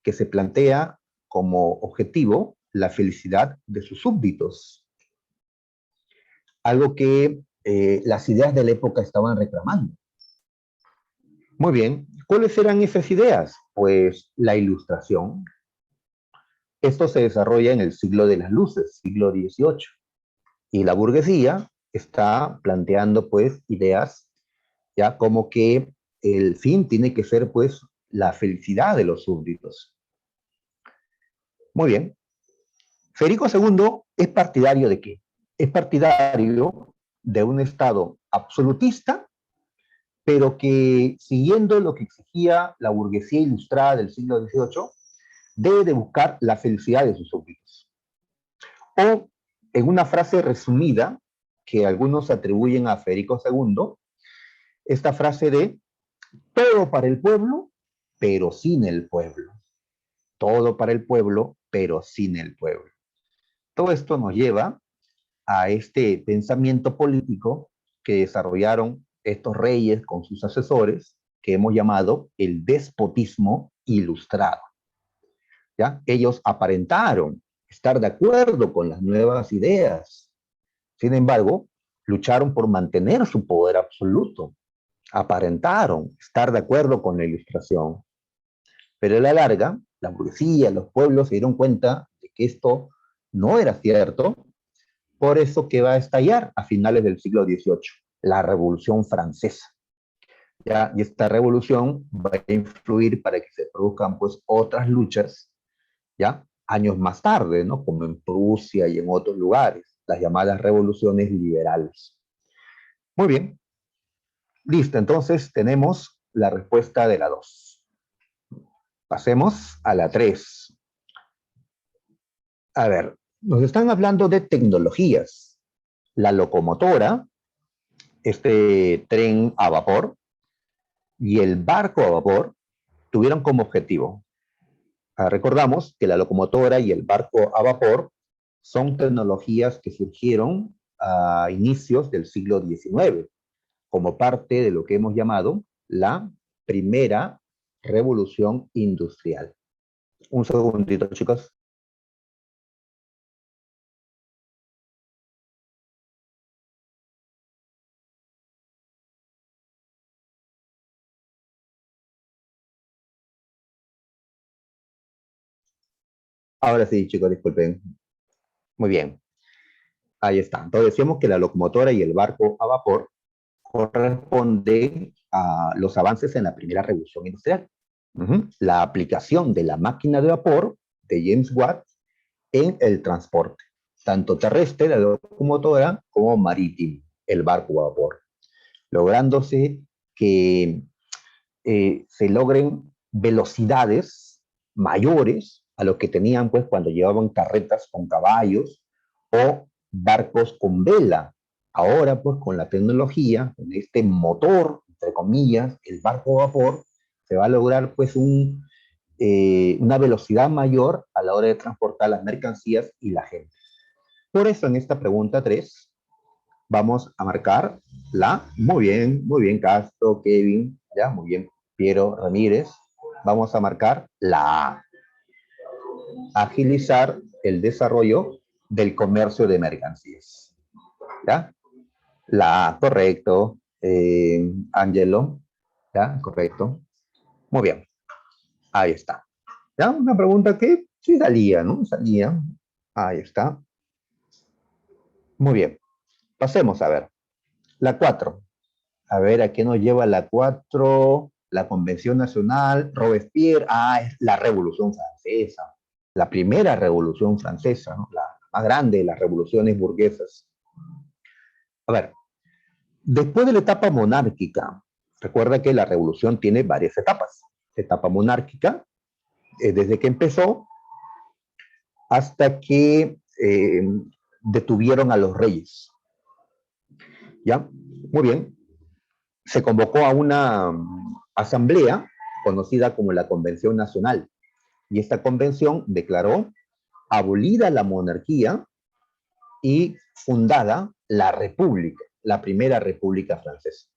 que se plantea como objetivo la felicidad de sus súbditos, algo que las ideas de la época estaban reclamando. Muy bien, ¿cuáles eran esas ideas? Pues la Ilustración. Esto se desarrolla en el siglo de las luces, siglo XVIII, y la burguesía está planteando pues ideas ya como que el fin tiene que ser pues la felicidad de los súbditos. Muy bien. Federico II es partidario de qué? Es partidario de un Estado absolutista, pero que siguiendo lo que exigía la burguesía ilustrada del siglo XVIII, debe de buscar la felicidad de sus súbditos. O, en una frase resumida, que algunos atribuyen a Federico II, esta frase de todo para el pueblo, pero sin el pueblo. Todo para el pueblo, pero sin el pueblo. Todo esto nos lleva a este pensamiento político que desarrollaron estos reyes con sus asesores, que hemos llamado el despotismo ilustrado. ¿Ya? Ellos aparentaron estar de acuerdo con las nuevas ideas. Sin embargo, lucharon por mantener su poder absoluto. Aparentaron estar de acuerdo con la Ilustración. Pero a la larga, la burguesía, los pueblos se dieron cuenta de que esto no era cierto. Por eso que va a estallar a finales del siglo XVIII, la Revolución Francesa. ¿Ya? Y esta revolución va a influir para que se produzcan pues otras luchas, ¿ya? Años más tarde, ¿no? Como en Prusia y en otros lugares, las llamadas revoluciones liberales. Muy bien, listo, entonces tenemos la respuesta de la 2. Pasemos a la 3. A ver, nos están hablando de tecnologías. La locomotora, este tren a vapor, y el barco a vapor tuvieron como objetivo. Recordamos que la locomotora y el barco a vapor son tecnologías que surgieron a inicios del siglo XIX, como parte de lo que hemos llamado la primera revolución industrial. Un segundito, chicos. Ahora sí, chicos, disculpen. Muy bien, ahí está. Entonces decíamos que la locomotora y el barco a vapor corresponden a los avances en la primera revolución industrial. La aplicación de la máquina de vapor de James Watt en el transporte, tanto terrestre, la locomotora, como marítimo, el barco a vapor, lográndose que se logren velocidades mayores a lo que tenían pues cuando llevaban carretas con caballos o barcos con vela. Ahora pues con la tecnología, con este motor, entre comillas, el barco a vapor, se va a lograr pues una velocidad mayor a la hora de transportar las mercancías y la gente. Por eso en esta pregunta 3 vamos a marcar muy bien Castro, Kevin, ya, muy bien Piero Ramírez, vamos a marcar la A, agilizar el desarrollo del comercio de mercancías, ¿ya? La A, correcto, Angelo, ¿ya? Correcto, muy bien, ahí está. ¿Ya? Una pregunta que sí salía, ¿no? Salía, ahí está, muy bien, pasemos a ver, la 4. A ver, ¿a qué nos lleva la 4? La Convención Nacional, Robespierre, es la Revolución Francesa, la primera Revolución Francesa, ¿no? La más grande de las revoluciones burguesas. A ver, después de la etapa monárquica, recuerda que la revolución tiene varias etapas. Etapa monárquica, desde que empezó hasta que detuvieron a los reyes. ¿Ya? Muy bien. Se convocó a una asamblea conocida como la Convención Nacional, y esta convención declaró abolida la monarquía y fundada la República, la primera República Francesa.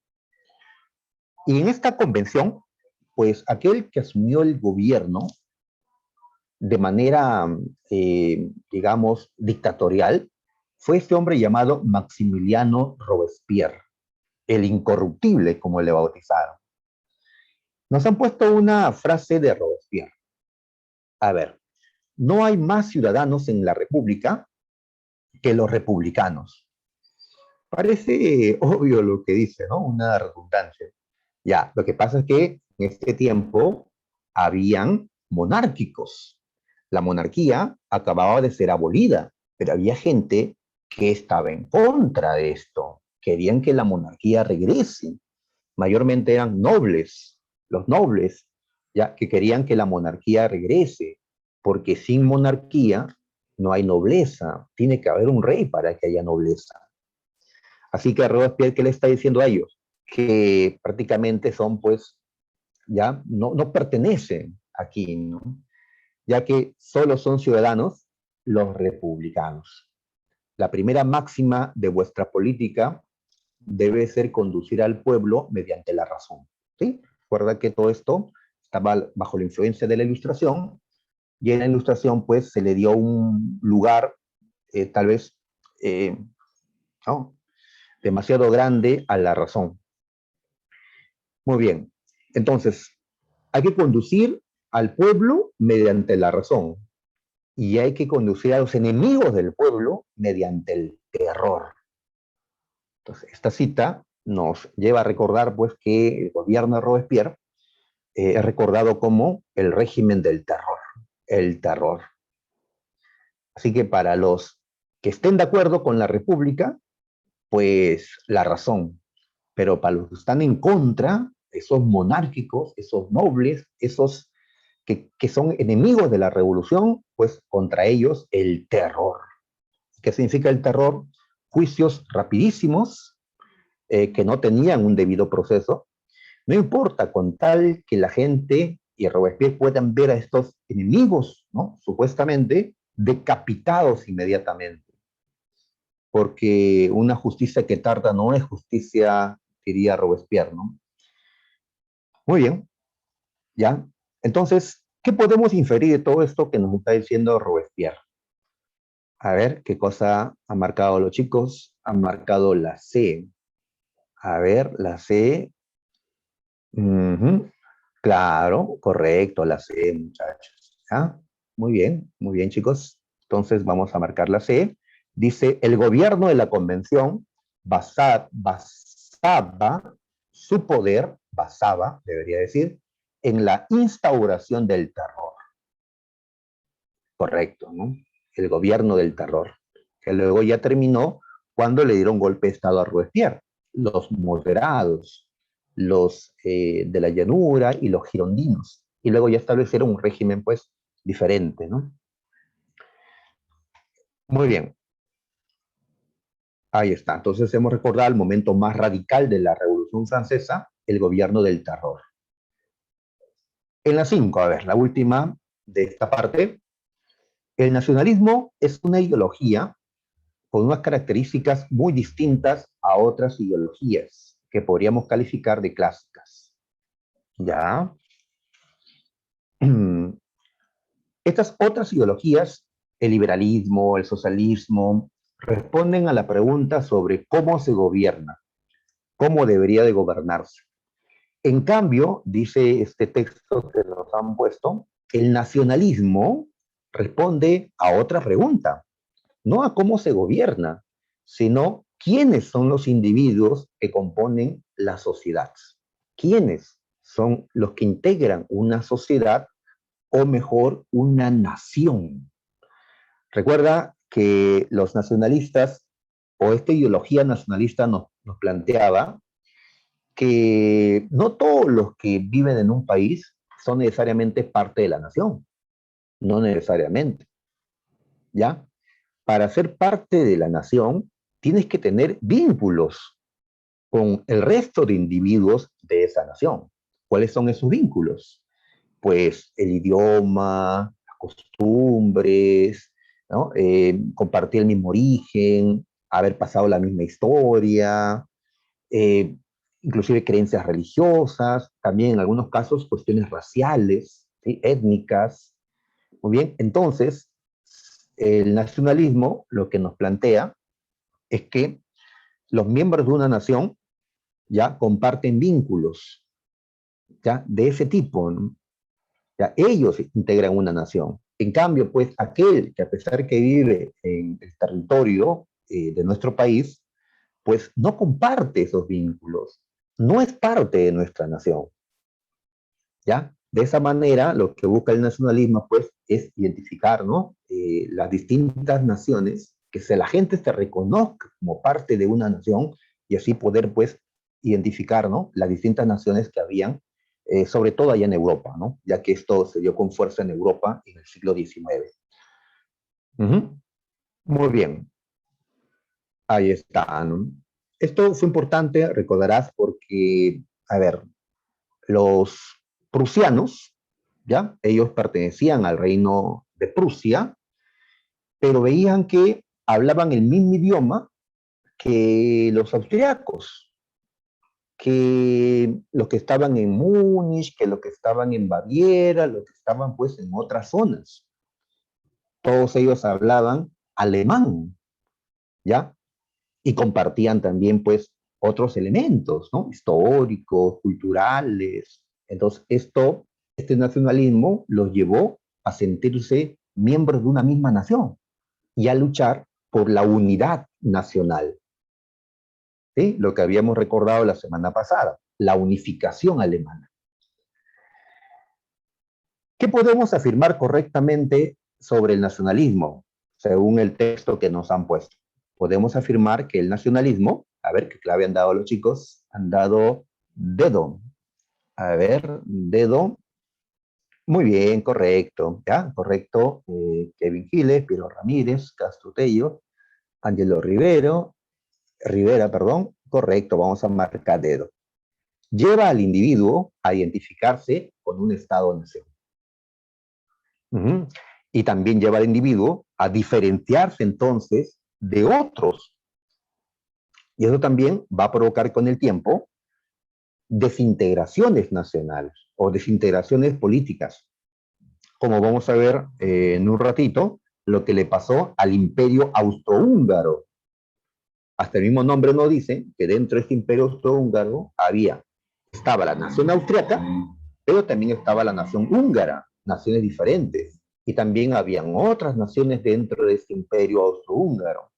Y en esta convención Pues aquel que asumió el gobierno de manera, digamos, dictatorial, fue este hombre llamado Maximiliano Robespierre, el incorruptible, como le bautizaron. Nos han puesto una frase de Robespierre. A ver, no hay más ciudadanos en la República que los republicanos. Parece obvio lo que dice, ¿no? Una redundancia. Ya, lo que pasa es que en este tiempo habían monárquicos. La monarquía acababa de ser abolida, pero había gente que estaba en contra de esto. Querían que la monarquía regrese. Mayormente eran nobles, los nobles, ya que querían que la monarquía regrese, porque sin monarquía no hay nobleza. Tiene que haber un rey para que haya nobleza. Así que Robespierre, ¿qué le está diciendo a ellos? Que prácticamente son, pues, ya no pertenecen aquí, ¿no? Ya que solo son ciudadanos los republicanos. La primera máxima de vuestra política debe ser conducir al pueblo mediante la razón. ¿Sí? Recuerda que todo esto estaba bajo la influencia de la Ilustración, y en la Ilustración, pues, se le dio un lugar, tal vez, ¿no?, demasiado grande a la razón. Muy bien. Entonces, hay que conducir al pueblo mediante la razón y hay que conducir a los enemigos del pueblo mediante el terror. Entonces, esta cita nos lleva a recordar, pues, que el gobierno de Robespierre es recordado como el régimen del terror, el terror. Así que para los que estén de acuerdo con la República, pues la razón. Pero para los que están en contra, esos monárquicos, esos nobles, esos que son enemigos de la revolución, pues contra ellos el terror. ¿Qué significa el terror? Juicios rapidísimos, que no tenían un debido proceso. No importa, con tal que la gente y Robespierre puedan ver a estos enemigos, ¿no?, supuestamente decapitados inmediatamente. Porque una justicia que tarda no es justicia, diría Robespierre, ¿no? Muy bien, ¿ya? Entonces, ¿qué podemos inferir de todo esto que nos está diciendo Robespierre? A ver, ¿qué cosa han marcado los chicos? Han marcado la C. A ver, la C. Uh-huh. Claro, correcto, la C, muchachos. ¿Ah? Muy bien, chicos. Entonces vamos a marcar la C. Dice, el gobierno de la convención basaba su poder, debería decir, en la instauración del terror. Correcto, ¿no? El gobierno del terror, que luego ya terminó cuando le dieron golpe de Estado a Robespierre. Los moderados, los de la llanura y los girondinos. Y luego ya establecieron un régimen, pues, diferente, ¿no? Muy bien. Ahí está. Entonces hemos recordado el momento más radical de la Revolución Francesa, el gobierno del terror. En la 5, a ver, la última de esta parte. El nacionalismo es una ideología con unas características muy distintas a otras ideologías que podríamos calificar de clásicas. ¿Ya? Estas otras ideologías, el liberalismo, el socialismo, responden a la pregunta sobre cómo se gobierna, cómo debería de gobernarse. En cambio, dice este texto que nos han puesto, el nacionalismo responde a otra pregunta, no a cómo se gobierna, sino quiénes son los individuos que componen la sociedad. ¿Quiénes son los que integran una sociedad o mejor una nación? Recuerda que los nacionalistas o esta ideología nacionalista nos planteaba que no todos los que viven en un país son necesariamente parte de la nación, no necesariamente, ¿ya? Para ser parte de la nación, tienes que tener vínculos con el resto de individuos de esa nación. ¿Cuáles son esos vínculos? Pues el idioma, las costumbres, ¿no? Compartir el mismo origen, haber pasado la misma historia, inclusive creencias religiosas, también en algunos casos cuestiones raciales, ¿sí? Étnicas. Muy bien, entonces, el nacionalismo lo que nos plantea es que los miembros de una nación ya comparten vínculos ya de ese tipo, ¿no? Ya ellos integran una nación. En cambio, pues aquel que a pesar que vive en el territorio de nuestro país, pues no comparte esos vínculos, no es parte de nuestra nación, ¿ya? De esa manera, lo que busca el nacionalismo, pues, es identificar, ¿no? Las distintas naciones, que la gente se reconozca como parte de una nación y así poder, pues, identificar, ¿no? Las distintas naciones que habían, sobre todo allá en Europa, ¿no? Ya que esto se dio con fuerza en Europa en el siglo XIX. Uh-huh. Muy bien, ahí está, ¿no? Esto fue importante, recordarás, porque, a ver, los prusianos, ¿ya? Ellos pertenecían al reino de Prusia, pero veían que hablaban el mismo idioma que los austriacos, que los que estaban en Múnich, que los que estaban en Baviera, los que estaban pues en otras zonas. Todos ellos hablaban alemán, ¿ya? Y compartían también pues otros elementos, ¿no? Históricos, culturales. Entonces, este nacionalismo los llevó a sentirse miembros de una misma nación y a luchar por la unidad nacional, ¿sí? Lo que habíamos recordado la semana pasada, la unificación alemana. ¿Qué podemos afirmar correctamente sobre el nacionalismo, según el texto que nos han puesto? Podemos afirmar que el nacionalismo, a ver qué clave han dado los chicos, han dado dedo. A ver, dedo. Muy bien, correcto, ¿ya? Correcto. Kevin Giles, Piero Ramírez, Castro Tello, Angelo Rivera, perdón. Correcto, vamos a marcar dedo. Lleva al individuo a identificarse con un Estado-nación. Uh-huh. Y también lleva al individuo a diferenciarse entonces de otros. Y eso también va a provocar con el tiempo desintegraciones nacionales o desintegraciones políticas, como vamos a ver en un ratito, lo que le pasó al imperio austrohúngaro. Hasta el mismo nombre nos dice que dentro de este imperio austrohúngaro estaba la nación austriaca, pero también estaba la nación húngara, naciones diferentes. Y también habían otras naciones dentro de este imperio austrohúngaro.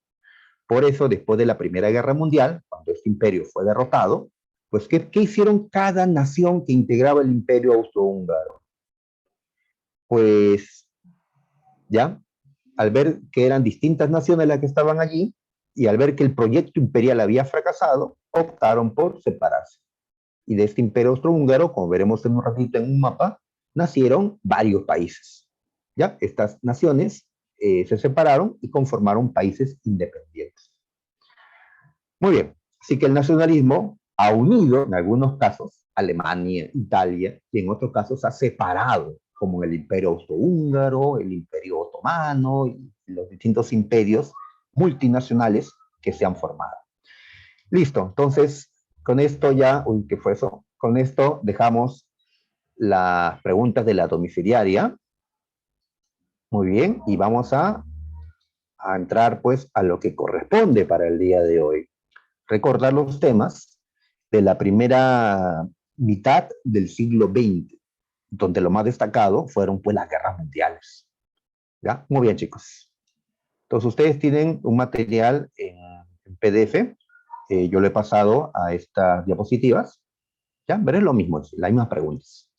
Por eso, después de la Primera Guerra Mundial, cuando este imperio fue derrotado, pues, ¿qué hicieron cada nación que integraba el imperio austrohúngaro? Pues, ya, al ver que eran distintas naciones las que estaban allí, y al ver que el proyecto imperial había fracasado, optaron por separarse. Y de este imperio austrohúngaro, como veremos en un ratito en un mapa, nacieron varios países. ¿Ya? Estas naciones se separaron y conformaron países independientes. Muy bien, así que el nacionalismo ha unido en algunos casos Alemania, Italia, y en otros casos ha separado, como el imperio austrohúngaro, el imperio otomano y los distintos imperios multinacionales que se han formado. Listo, entonces con esto ya, uy, ¿qué fue eso? Con esto dejamos las preguntas de la domiciliaria. Muy bien, y vamos a entrar pues a lo que corresponde para el día de hoy. Recordar los temas de la primera mitad del siglo XX, donde lo más destacado fueron pues las guerras mundiales. ¿Ya? Muy bien, chicos. Entonces ustedes tienen un material en PDF, yo lo he pasado a estas diapositivas, ¿ya? Veré lo mismo, las mismas preguntas.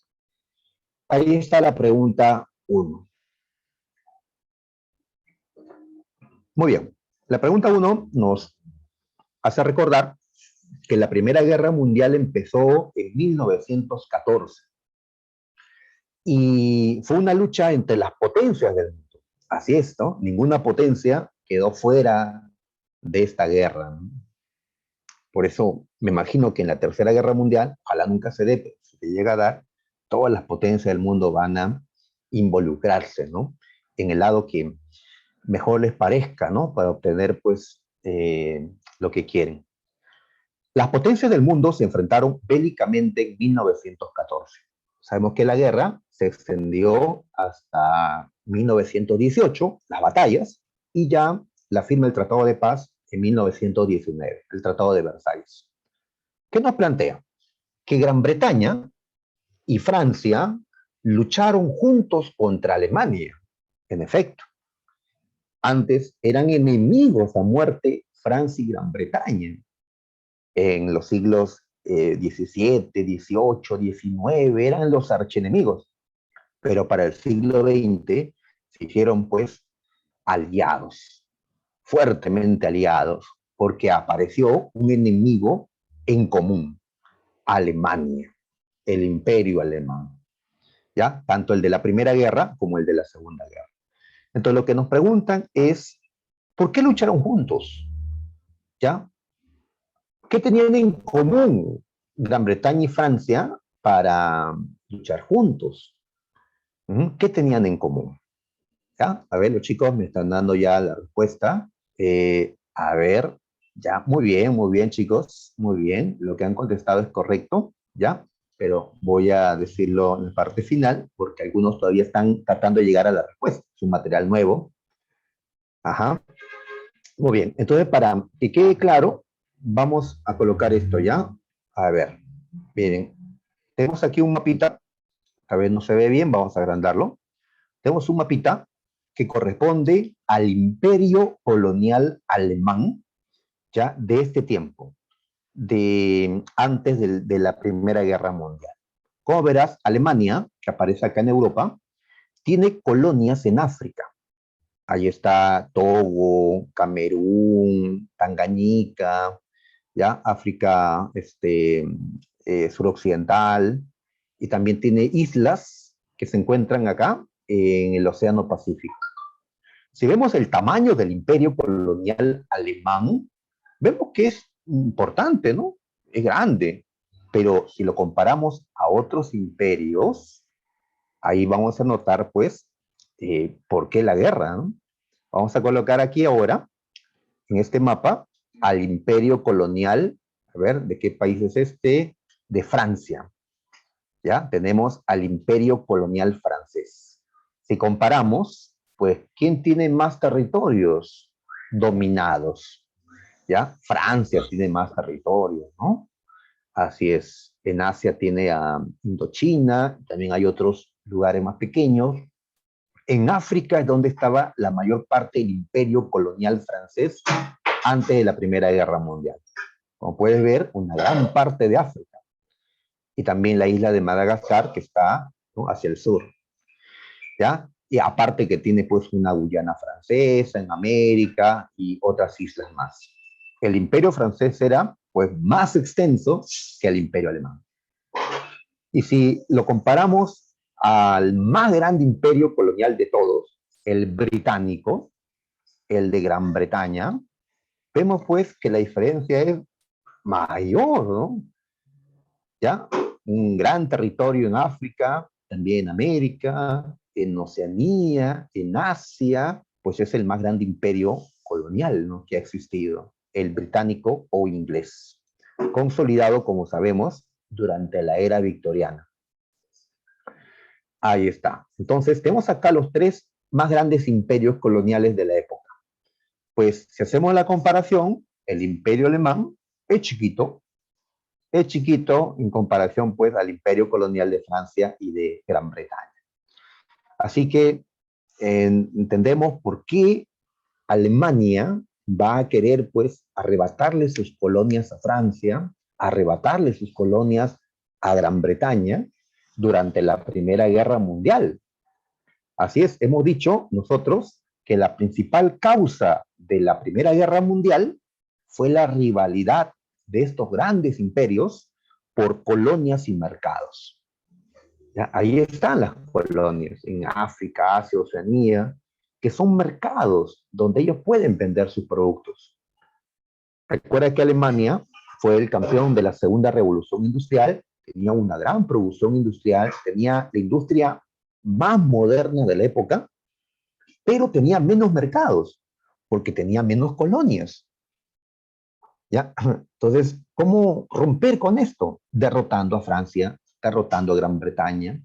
Ahí está la pregunta 1. Muy bien. La pregunta 1 nos hace recordar que la Primera Guerra Mundial empezó en 1914 y fue una lucha entre las potencias del mundo. Así es, ¿no? Ninguna potencia quedó fuera de esta guerra, ¿no? Por eso me imagino que en la Tercera Guerra Mundial, ojalá nunca se dé, pero si se llega a dar, todas las potencias del mundo van a involucrarse, ¿no? En el lado que mejor les parezca, ¿no? Para obtener, pues, lo que quieren. Las potencias del mundo se enfrentaron bélicamente en 1914. Sabemos que la guerra se extendió hasta 1918, las batallas, y ya la firma del Tratado de Paz en 1919, el Tratado de Versalles. ¿Qué nos plantea? Que Gran Bretaña y Francia lucharon juntos contra Alemania. En efecto, antes eran enemigos a muerte Francia y Gran Bretaña. En los siglos XVII, XVIII, XIX eran los archienemigos, pero para el siglo XX se hicieron pues aliados, fuertemente aliados, porque apareció un enemigo en común, Alemania, el imperio alemán, ¿ya? Tanto el de la Primera Guerra como el de la Segunda Guerra. Entonces lo que nos preguntan es, ¿por qué lucharon juntos? ¿Ya? ¿Qué tenían en común Gran Bretaña y Francia para luchar juntos? ¿Qué tenían en común? ¿Ya? A ver, los chicos me están dando ya la respuesta. A ver, ya, muy bien, chicos, muy bien. Lo que han contestado es correcto, ¿ya? Pero voy a decirlo en la parte final, porque algunos todavía están tratando de llegar a la respuesta. Es un material nuevo. Ajá. Muy bien. Entonces, para que quede claro, vamos a colocar esto ya. A ver, miren, tenemos aquí un mapita. A ver, no se ve bien, vamos a agrandarlo. Tenemos un mapita que corresponde al imperio colonial alemán, ya de este tiempo, de antes de la Primera Guerra Mundial. Como verás, Alemania, que aparece acá en Europa, tiene colonias en África. Ahí está Togo, Camerún, Tanganica, ¿ya? África suroccidental, y también tiene islas que se encuentran acá en el Océano Pacífico. Si vemos el tamaño del imperio colonial alemán, vemos que es importante, ¿no? Es grande, pero si lo comparamos a otros imperios, ahí vamos a notar, pues, por qué la guerra, ¿no? Vamos a colocar aquí ahora, en este mapa, al imperio colonial, a ver, ¿de qué país es este? De Francia, ¿ya? Tenemos al imperio colonial francés. Si comparamos, pues, ¿quién tiene más territorios dominados? ¿Ya? Francia tiene más territorios, ¿no? Así es. En Asia tiene a Indochina, también hay otros lugares más pequeños. En África es donde estaba la mayor parte del imperio colonial francés antes de la Primera Guerra Mundial. Como puedes ver, una gran parte de África. Y también la isla de Madagascar, que está, ¿no?, hacia el sur. ¿Ya? Y aparte que tiene pues una Guyana francesa en América y otras islas más. El imperio francés era pues más extenso que el imperio alemán. Y si lo comparamos al más grande imperio colonial de todos, el británico, el de Gran Bretaña, vemos pues que la diferencia es mayor, ¿no? ¿Ya? Un gran territorio en África, también en América, en Oceanía, en Asia, pues es el más grande imperio colonial, ¿no?, que ha existido, el británico o inglés, consolidado, como sabemos, durante la era victoriana. Ahí está. Entonces, tenemos acá los tres más grandes imperios coloniales de la época. Pues, si hacemos la comparación, el imperio alemán es chiquito en comparación pues al imperio colonial de Francia y de Gran Bretaña. Así que entendemos por qué Alemania va a querer pues arrebatarle sus colonias a Francia, arrebatarle sus colonias a Gran Bretaña durante la Primera Guerra Mundial. Así es, hemos dicho nosotros que la principal causa de la Primera Guerra Mundial fue la rivalidad de estos grandes imperios por colonias y mercados. ¿Ya? Ahí están las colonias, en África, Asia, Oceanía, que son mercados donde ellos pueden vender sus productos. Recuerda que Alemania fue el campeón de la Segunda Revolución Industrial, tenía una gran producción industrial, tenía la industria más moderna de la época, pero tenía menos mercados, porque tenía menos colonias. ¿ya? Entonces, ¿cómo romper con esto? Derrotando a Francia, derrotando a Gran Bretaña.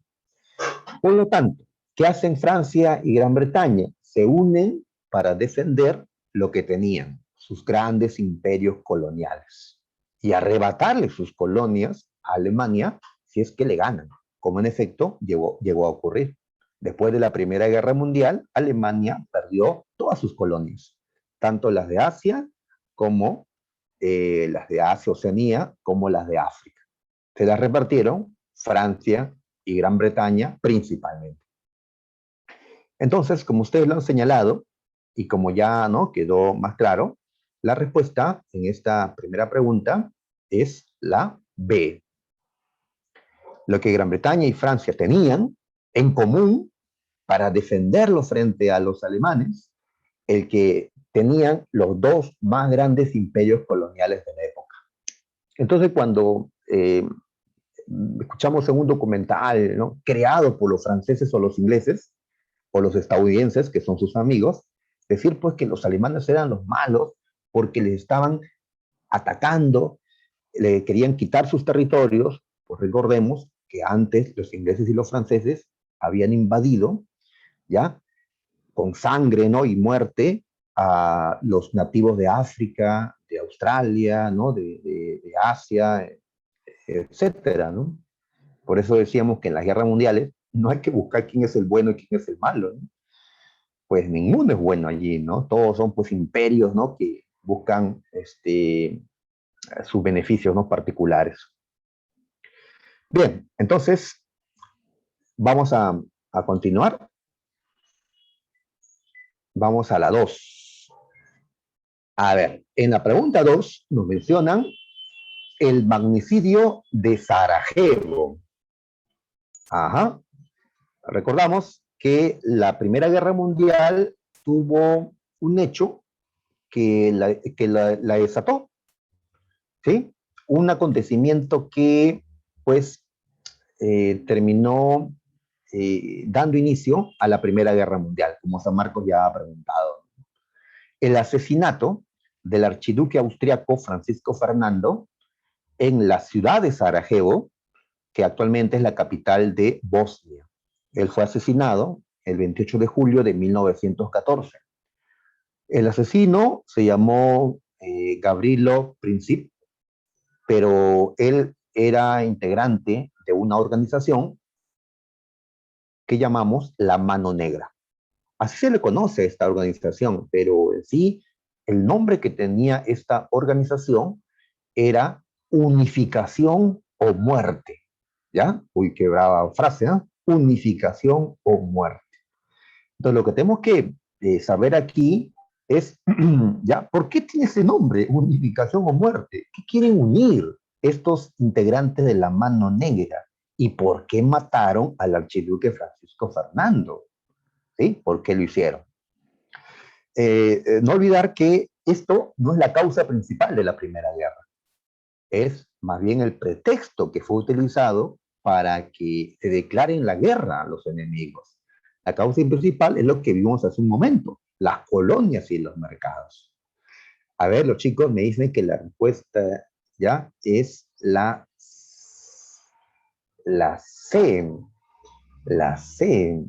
Por lo tanto, ¿qué hacen Francia y Gran Bretaña? Se unen para defender lo que tenían, sus grandes imperios coloniales, y arrebatarle sus colonias a Alemania si es que le ganan, como en efecto llegó a ocurrir. Después de la Primera Guerra Mundial, Alemania perdió todas sus colonias, tanto las de Asia como las de Asia, Oceanía, como las de África. Se las repartieron Francia y Gran Bretaña principalmente. Entonces, como ustedes lo han señalado, y como ya no quedó más claro, la respuesta en esta primera pregunta es la B. Lo que Gran Bretaña y Francia tenían en común para defenderlo frente a los alemanes, el que tenían los dos más grandes imperios coloniales de la época. Entonces, cuando escuchamos en un documental, ¿no?, creado por los franceses o los ingleses, o los estadounidenses, que son sus amigos, decir pues que los alemanes eran los malos porque les estaban atacando, le querían quitar sus territorios, pues recordemos que antes los ingleses y los franceses habían invadido, ¿ya?, con sangre, ¿no?, y muerte a los nativos de África, de Australia, ¿no?, de Asia, etcétera, ¿no? Por eso decíamos que en las guerras mundiales no hay que buscar quién es el bueno y quién es el malo, ¿no? Pues ninguno es bueno allí, ¿no? Todos son pues imperios, ¿no?, que buscan sus beneficios, ¿no?, particulares. Bien, entonces vamos a continuar. Vamos a la 2. A ver, en la pregunta 2 nos mencionan el magnicidio de Sarajevo. Ajá. Recordamos que la Primera Guerra Mundial tuvo un hecho que la desató, ¿sí? Un acontecimiento que, pues, terminó dando inicio a la Primera Guerra Mundial, como San Marcos ya ha preguntado. El asesinato del archiduque austriaco Francisco Fernando en la ciudad de Sarajevo, que actualmente es la capital de Bosnia. Él fue asesinado el 28 de julio de 1914. El asesino se llamó Gavrilo Princip, pero él era integrante de una organización que llamamos la Mano Negra. Así se le conoce a esta organización, pero en sí el nombre que tenía esta organización era Unificación o Muerte. ¿Ya? Uy, qué brava frase, ¿eh? Unificación o muerte. Entonces, lo que tenemos que saber aquí es, ¿ya? ¿Por qué tiene ese nombre, unificación o muerte? ¿Qué quieren unir estos integrantes de la Mano Negra? ¿Y por qué mataron al archiduque Francisco Fernando? ¿Sí? ¿Por qué lo hicieron? No olvidar que esto no es la causa principal de la Primera Guerra. Es más bien el pretexto que fue utilizado para que se declaren la guerra a los enemigos. La causa principal es lo que vimos hace un momento, las colonias y los mercados. A ver, los chicos me dicen que la respuesta ya es la C. La C.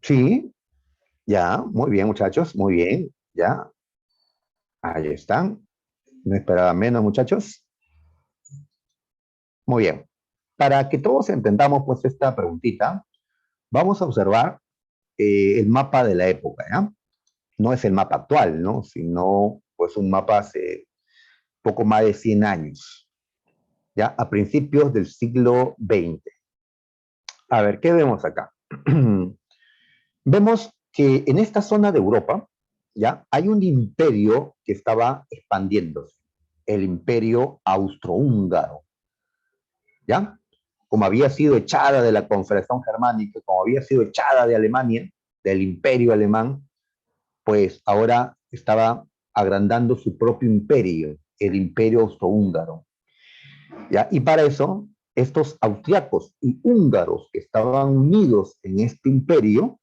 Sí, ya, muy bien, muchachos, muy bien, ya. Ahí están. No esperaba menos, muchachos. Muy bien. Para que todos entendamos pues esta preguntita, vamos a observar el mapa de la época, ¿ya? No es el mapa actual, ¿no? Sino pues un mapa hace poco más de 100 años, ¿ya? A principios del siglo XX. A ver, ¿qué vemos acá? Vemos que en esta zona de Europa, ¿ya?, hay un imperio que estaba expandiéndose, el imperio austrohúngaro, ¿ya? Como había sido echada de la Confederación Germánica, como había sido echada de Alemania, del imperio alemán, pues ahora estaba agrandando su propio imperio, el imperio austrohúngaro, ¿ya? Y para eso, estos austriacos y húngaros que estaban unidos en este imperio,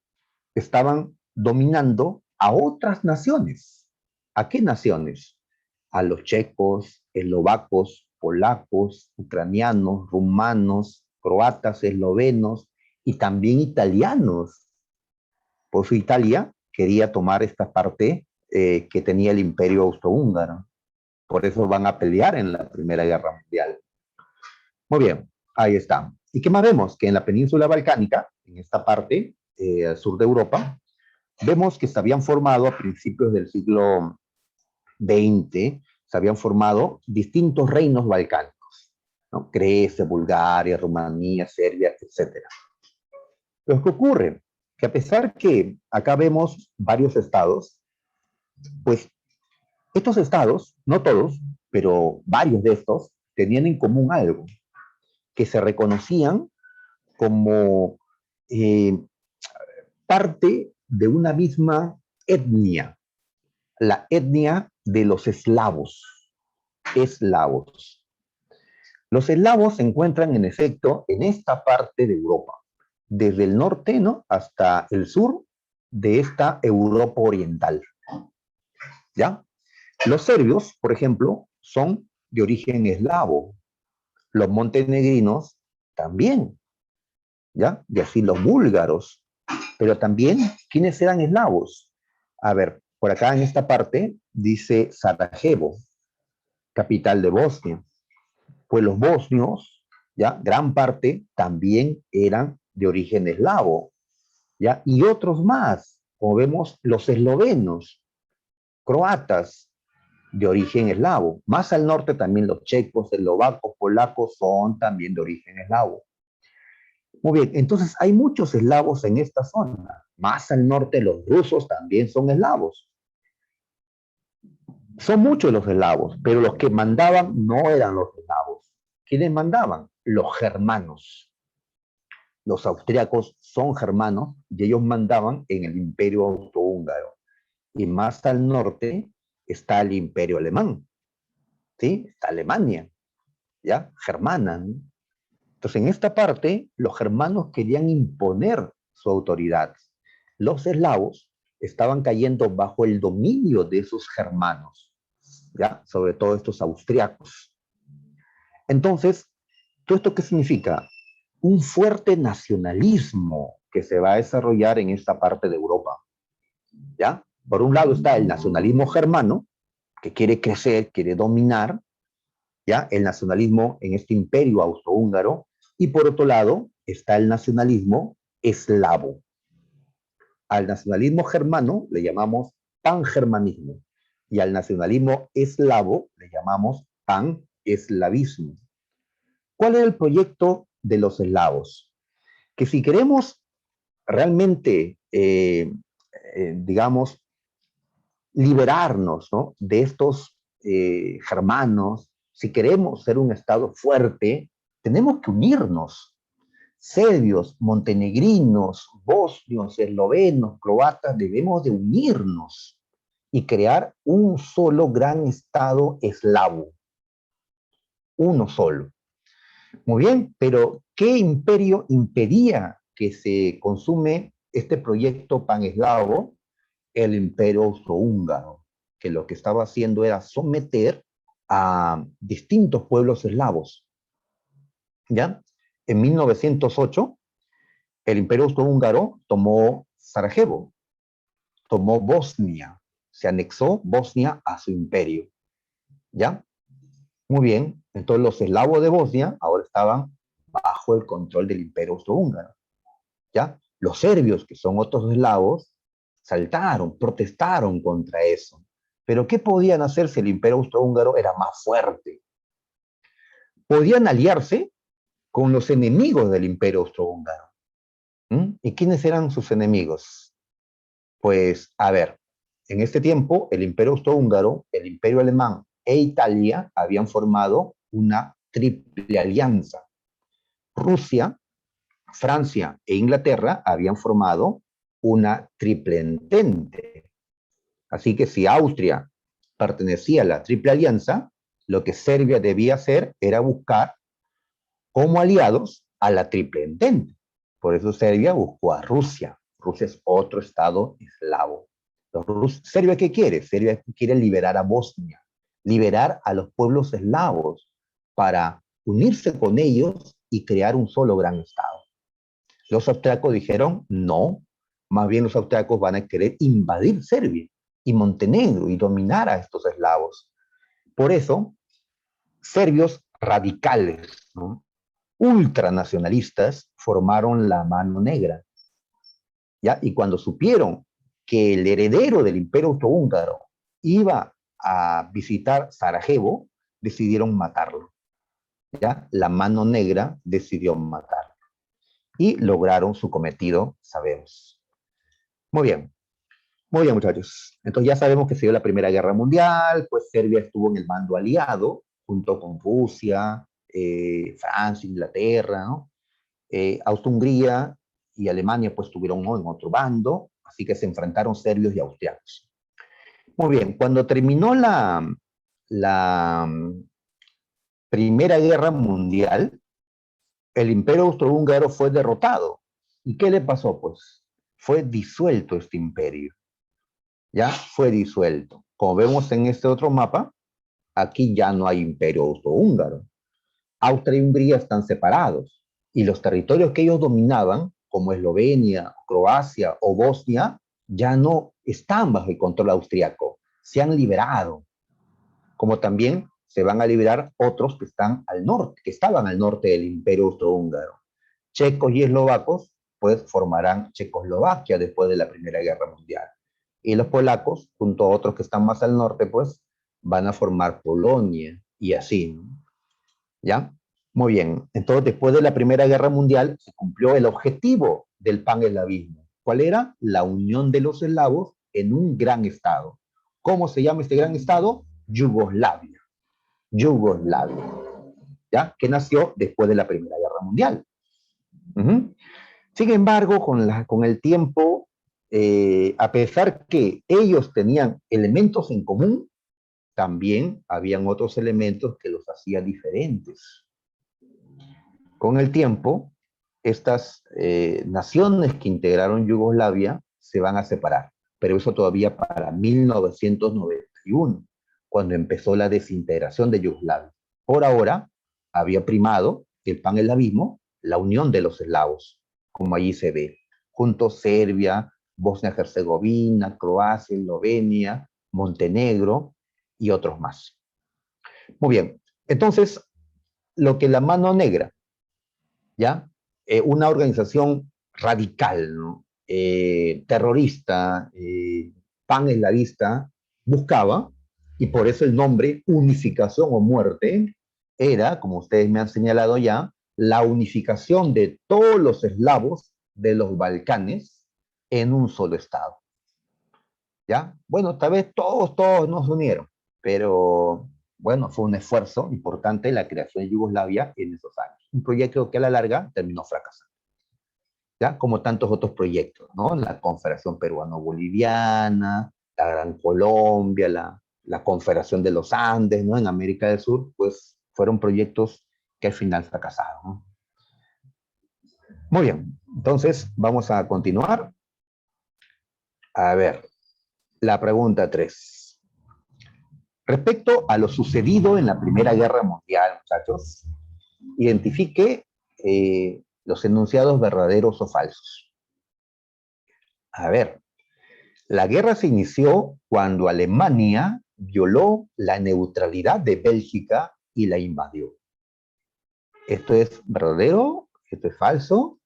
estaban dominando a otras naciones, ¿A qué naciones? A los checos, eslovacos, polacos, ucranianos, rumanos, croatas, eslovenos y también italianos. Por eso Italia quería tomar esta parte que tenía el Imperio Austrohúngaro. Por eso van a pelear en la Primera Guerra Mundial. Muy bien, ahí está. ¿Y qué más vemos? Que en la península balcánica, en esta parte al sur de Europa, vemos que se habían formado a principios del siglo XX, se habían formado distintos reinos balcánicos, ¿no? Grecia, Bulgaria, Rumanía, Serbia, etcétera. Pero ¿qué ocurre? Que a pesar que acá vemos varios estados, pues estos estados, no todos, pero varios de estos, tenían en común algo, que se reconocían como eh, parte de una misma etnia, la etnia de los eslavos. Eslavos. Los eslavos se encuentran en efecto en esta parte de Europa, desde el norte, ¿no?, hasta el sur de esta Europa oriental. ¿Ya? Los serbios, por ejemplo, son de origen eslavo. Los montenegrinos también, ¿ya? Y así los búlgaros. Pero también, ¿quiénes eran eslavos? A ver, por acá en esta parte dice Sarajevo, capital de Bosnia. Pues los bosnios, ¿ya? Gran parte también eran de origen eslavo, ¿ya? Y otros más, como vemos, los eslovenos, croatas, de origen eslavo. Más al norte también los checos, eslovacos, polacos son también de origen eslavo. Muy bien, entonces hay muchos eslavos en esta zona. Más al norte los rusos también son eslavos. Son muchos los eslavos, pero los que mandaban no eran los eslavos. ¿Quiénes mandaban? Los germanos. Los austríacos son germanos y ellos mandaban en el Imperio Austrohúngaro. Y más al norte está el Imperio Alemán. ¿Sí? Está Alemania, ¿ya? Germana, ¿no? Entonces, en esta parte, los germanos querían imponer su autoridad. Los eslavos estaban cayendo bajo el dominio de esos germanos, ¿ya? Sobre todo estos austriacos. Entonces, ¿todo esto qué significa? Un fuerte nacionalismo que se va a desarrollar en esta parte de Europa, ¿ya? Por un lado está el nacionalismo germano, que quiere crecer, quiere dominar, ¿ya? El nacionalismo en este imperio austrohúngaro, y por otro lado está el nacionalismo eslavo. Al nacionalismo germano le llamamos pangermanismo y al nacionalismo eslavo le llamamos paneslavismo. ¿Cuál es el proyecto de los eslavos? Que si queremos realmente, digamos, liberarnos, ¿no?, de estos germanos, si queremos ser un Estado fuerte, tenemos que unirnos. Serbios, montenegrinos, bosnios, eslovenos, croatas, debemos de unirnos y crear un solo gran Estado eslavo. Uno solo. Muy bien, pero ¿qué imperio impedía que se consume este proyecto paneslavo? El Imperio Austrohúngaro, que lo que estaba haciendo era someter a distintos pueblos eslavos. ¿Ya? En 1908, el Imperio Austrohúngaro tomó Sarajevo, tomó Bosnia, se anexó Bosnia a su imperio. ¿Ya? Muy bien, entonces los eslavos de Bosnia ahora estaban bajo el control del Imperio Austrohúngaro. ¿Ya? Los serbios, que son otros eslavos, saltaron, protestaron contra eso. Pero ¿qué podían hacer si el Imperio Austrohúngaro era más fuerte? Podían aliarse con los enemigos del Imperio Austrohúngaro. ¿Y quiénes eran sus enemigos? Pues, a ver, en este tiempo, el Imperio Austrohúngaro, el Imperio Alemán e Italia habían formado una triple alianza. Rusia, Francia e Inglaterra habían formado una triple entente. Así que si Austria pertenecía a la Triple Alianza, lo que Serbia debía hacer era buscar como aliados a la Triple Entente. Por eso Serbia buscó a Rusia. Rusia es otro estado eslavo. ¿Serbia qué quiere? Serbia quiere liberar a Bosnia, liberar a los pueblos eslavos para unirse con ellos y crear un solo gran estado. Los austriacos dijeron no, más bien los austriacos van a querer invadir Serbia y Montenegro y dominar a estos eslavos. Por eso, serbios radicales, ¿no?, ultranacionalistas, formaron la Mano Negra, ¿ya? Y cuando supieron que el heredero del Imperio Austrohúngaro iba a visitar Sarajevo, decidieron matarlo, ¿ya? La Mano Negra decidió matarlo y lograron su cometido, sabemos. Muy bien, muchachos. Entonces ya sabemos que se dio la Primera Guerra Mundial, pues Serbia estuvo en el bando aliado, junto con Rusia, Francia, Inglaterra, ¿no? Austria-Hungría y Alemania pues estuvieron en otro bando, así que se enfrentaron serbios y austriacos. Muy bien, cuando terminó la Primera Guerra Mundial, el Imperio Austrohúngaro fue derrotado. ¿Y qué le pasó? Pues fue disuelto este imperio. Ya fue disuelto. Como vemos en este otro mapa, aquí ya no hay Imperio Austrohúngaro. Austria y Hungría están separados y los territorios que ellos dominaban, como Eslovenia, Croacia o Bosnia, ya no están bajo el control austriaco, se han liberado, como también se van a liberar otros que están al norte, que estaban al norte del Imperio Austrohúngaro. Checos y eslovacos, pues formarán Checoslovaquia después de la Primera Guerra Mundial. Y los polacos, junto a otros que están más al norte, pues van a formar Polonia y así, ¿no? ¿Ya? Muy bien. Entonces, después de la Primera Guerra Mundial, se cumplió el objetivo del paneslavismo. ¿Cuál era? La unión de los eslavos en un gran estado. ¿Cómo se llama este gran estado? Yugoslavia. Yugoslavia. ¿Ya? Que nació después de la Primera Guerra Mundial. Sin embargo, con el tiempo, a pesar que ellos tenían elementos en común, también habían otros elementos que los hacían diferentes. Con el tiempo, estas naciones que integraron Yugoslavia se van a separar, pero eso todavía para 1991, cuando empezó la desintegración de Yugoslavia. Por ahora, había primado el paneslavismo, la unión de los eslavos, como allí se ve, junto a Serbia, Bosnia-Herzegovina, Croacia, Eslovenia, Montenegro y otros más. Muy bien, entonces, lo que la Mano Negra, ¿ya? Una organización radical, ¿no? Terrorista, paneslavista, buscaba, y por eso el nombre Unificación o Muerte era, como ustedes me han señalado ya, la unificación de todos los eslavos de los Balcanes en un solo estado. ¿Ya? Bueno, tal vez todos nos unieron, pero bueno, fue un esfuerzo importante la creación de Yugoslavia en esos años. Un proyecto que a la larga terminó fracasando, ¿ya? Como tantos otros proyectos, ¿no? La Confederación Peruano-Boliviana, la Gran Colombia, la Confederación de los Andes, ¿no? En América del Sur, pues fueron proyectos que al final fracasaron, ¿no? Muy bien, entonces vamos a continuar. A ver, la pregunta 3. Respecto a lo sucedido en la Primera Guerra Mundial, muchachos, identifique los enunciados verdaderos o falsos. A ver, la guerra se inició cuando Alemania violó la neutralidad de Bélgica y la invadió. ¿Esto es verdadero? ¿Esto es falso?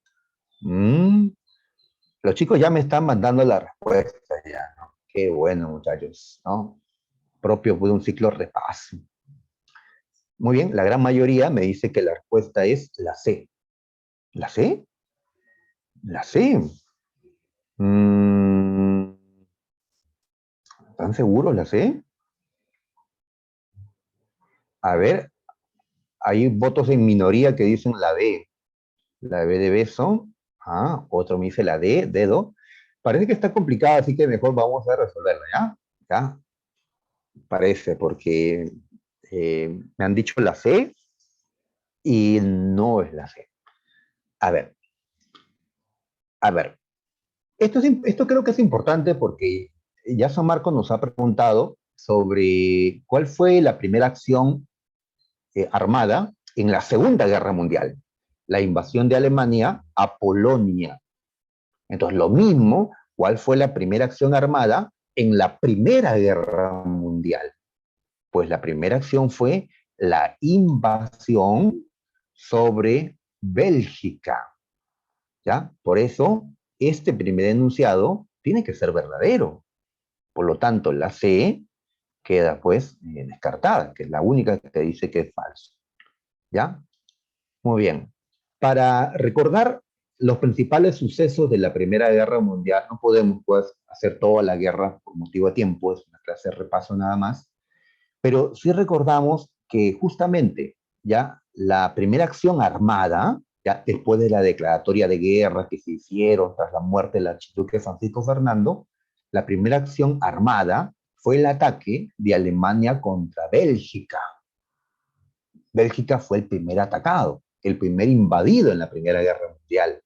Los chicos ya me están mandando la respuesta ya, ¿no? Qué bueno, muchachos, ¿no? Propio de un ciclo repaso. Muy bien, la gran mayoría me dice que la respuesta es la C. ¿La C? ¿La C? ¿Están seguros la C? A ver, hay votos en minoría que dicen la D. La B de beso. Ah, otro me dice la D, dedo. Parece que está complicada, así que mejor vamos a resolverla, ¿ya? ¿Ya? Parece, porque me han dicho la C y no es la C. A ver, a ver. Esto creo que es importante porque ya San Marcos nos ha preguntado sobre cuál fue la primera acción armada en la Segunda Guerra Mundial, la invasión de Alemania a Polonia. Entonces, lo mismo, ¿cuál fue la primera acción armada en la Primera Guerra Mundial? Pues la primera acción fue la invasión sobre Bélgica, ¿ya? Por eso, este primer enunciado tiene que ser verdadero. Por lo tanto, la C queda pues descartada, que es la única que dice que es falso, ¿ya? Muy bien. Para recordar los principales sucesos de la Primera Guerra Mundial, no podemos pues hacer toda la guerra por motivo de tiempo, es una clase de repaso nada más, pero sí recordamos que justamente ya la primera acción armada, ya después de la declaratoria de guerra que se hicieron tras la muerte del archiduque Francisco Fernando, la primera acción armada fue el ataque de Alemania contra Bélgica. Bélgica fue el primer atacado, el primer invadido en la Primera Guerra Mundial.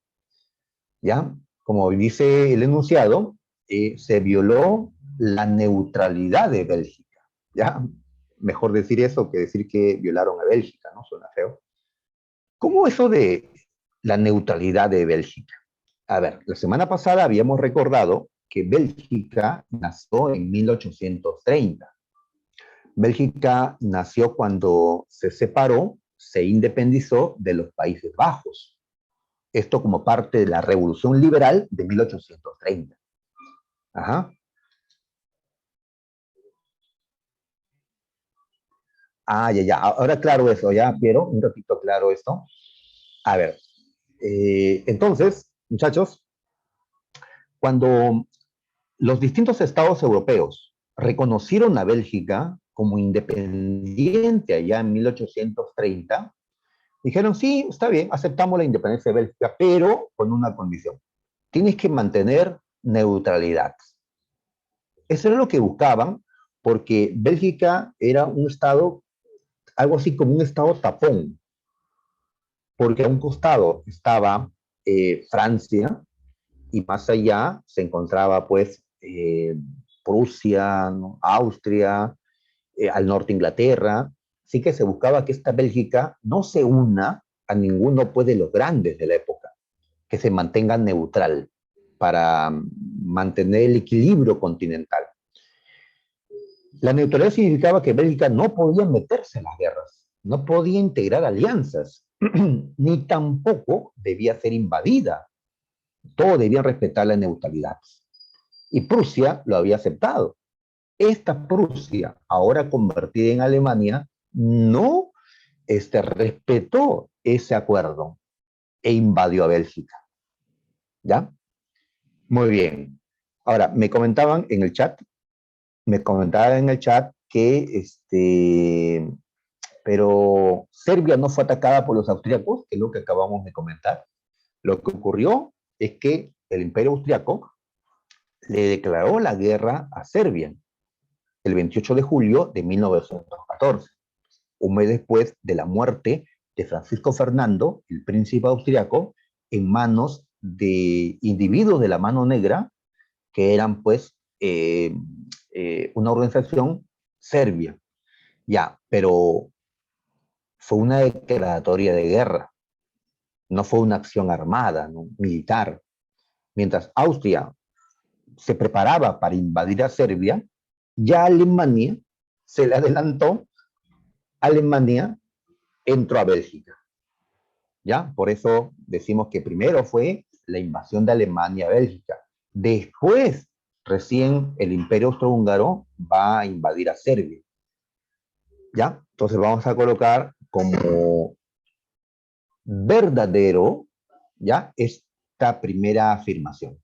¿Ya? Como dice el enunciado, se violó la neutralidad de Bélgica. ¿Ya? Mejor decir eso que decir que violaron a Bélgica, ¿no? Suena feo. ¿Cómo eso de la neutralidad de Bélgica? A ver, la semana pasada habíamos recordado que Bélgica nació en 1830. Bélgica nació cuando se separó, se independizó de los Países Bajos. Esto como parte de la Revolución Liberal de 1830. Ajá. Ah, ya, ya. Ahora claro eso, ya, Piero, un ratito claro esto. A ver, entonces, muchachos, cuando los distintos estados europeos reconocieron a Bélgica como independiente allá en 1830, dijeron, sí, está bien, aceptamos la independencia de Bélgica, pero con una condición. Tienes que mantener neutralidad. Eso era lo que buscaban, porque Bélgica era un estado, algo así como un estado tapón, porque a un costado estaba Francia y más allá se encontraba pues Prusia, ¿no? Austria, al norte Inglaterra. Así que se buscaba que esta Bélgica no se una a ninguno pues, de los grandes de la época, que se mantenga neutral para mantener el equilibrio continental. La neutralidad significaba que Bélgica no podía meterse en las guerras, no podía integrar alianzas, ni tampoco debía ser invadida. Todos debían respetar la neutralidad. Y Prusia lo había aceptado. Esta Prusia, ahora convertida en Alemania, no respetó ese acuerdo e invadió a Bélgica. ¿Ya? Muy bien. Ahora, me comentaban en el chat que pero Serbia no fue atacada por los austríacos, que es lo que acabamos de comentar. Lo que ocurrió es que el Imperio Austriaco le declaró la guerra a Serbia el 28 de julio de 1914, un mes después de la muerte de Francisco Fernando, el príncipe austriaco, en manos de individuos de la mano negra, que eran pues una organización serbia. Ya, pero fue una declaratoria de guerra, no fue una acción armada, ¿no? Militar. Mientras Austria se preparaba para invadir a Serbia, ya Alemania se le adelantó, Alemania entró a Bélgica. ¿Ya? Por eso decimos que primero fue la invasión de Alemania a Bélgica. Después, recién el Imperio Austrohúngaro va a invadir a Serbia. ¿Ya? Entonces vamos a colocar como verdadero, ¿ya? Esta primera afirmación.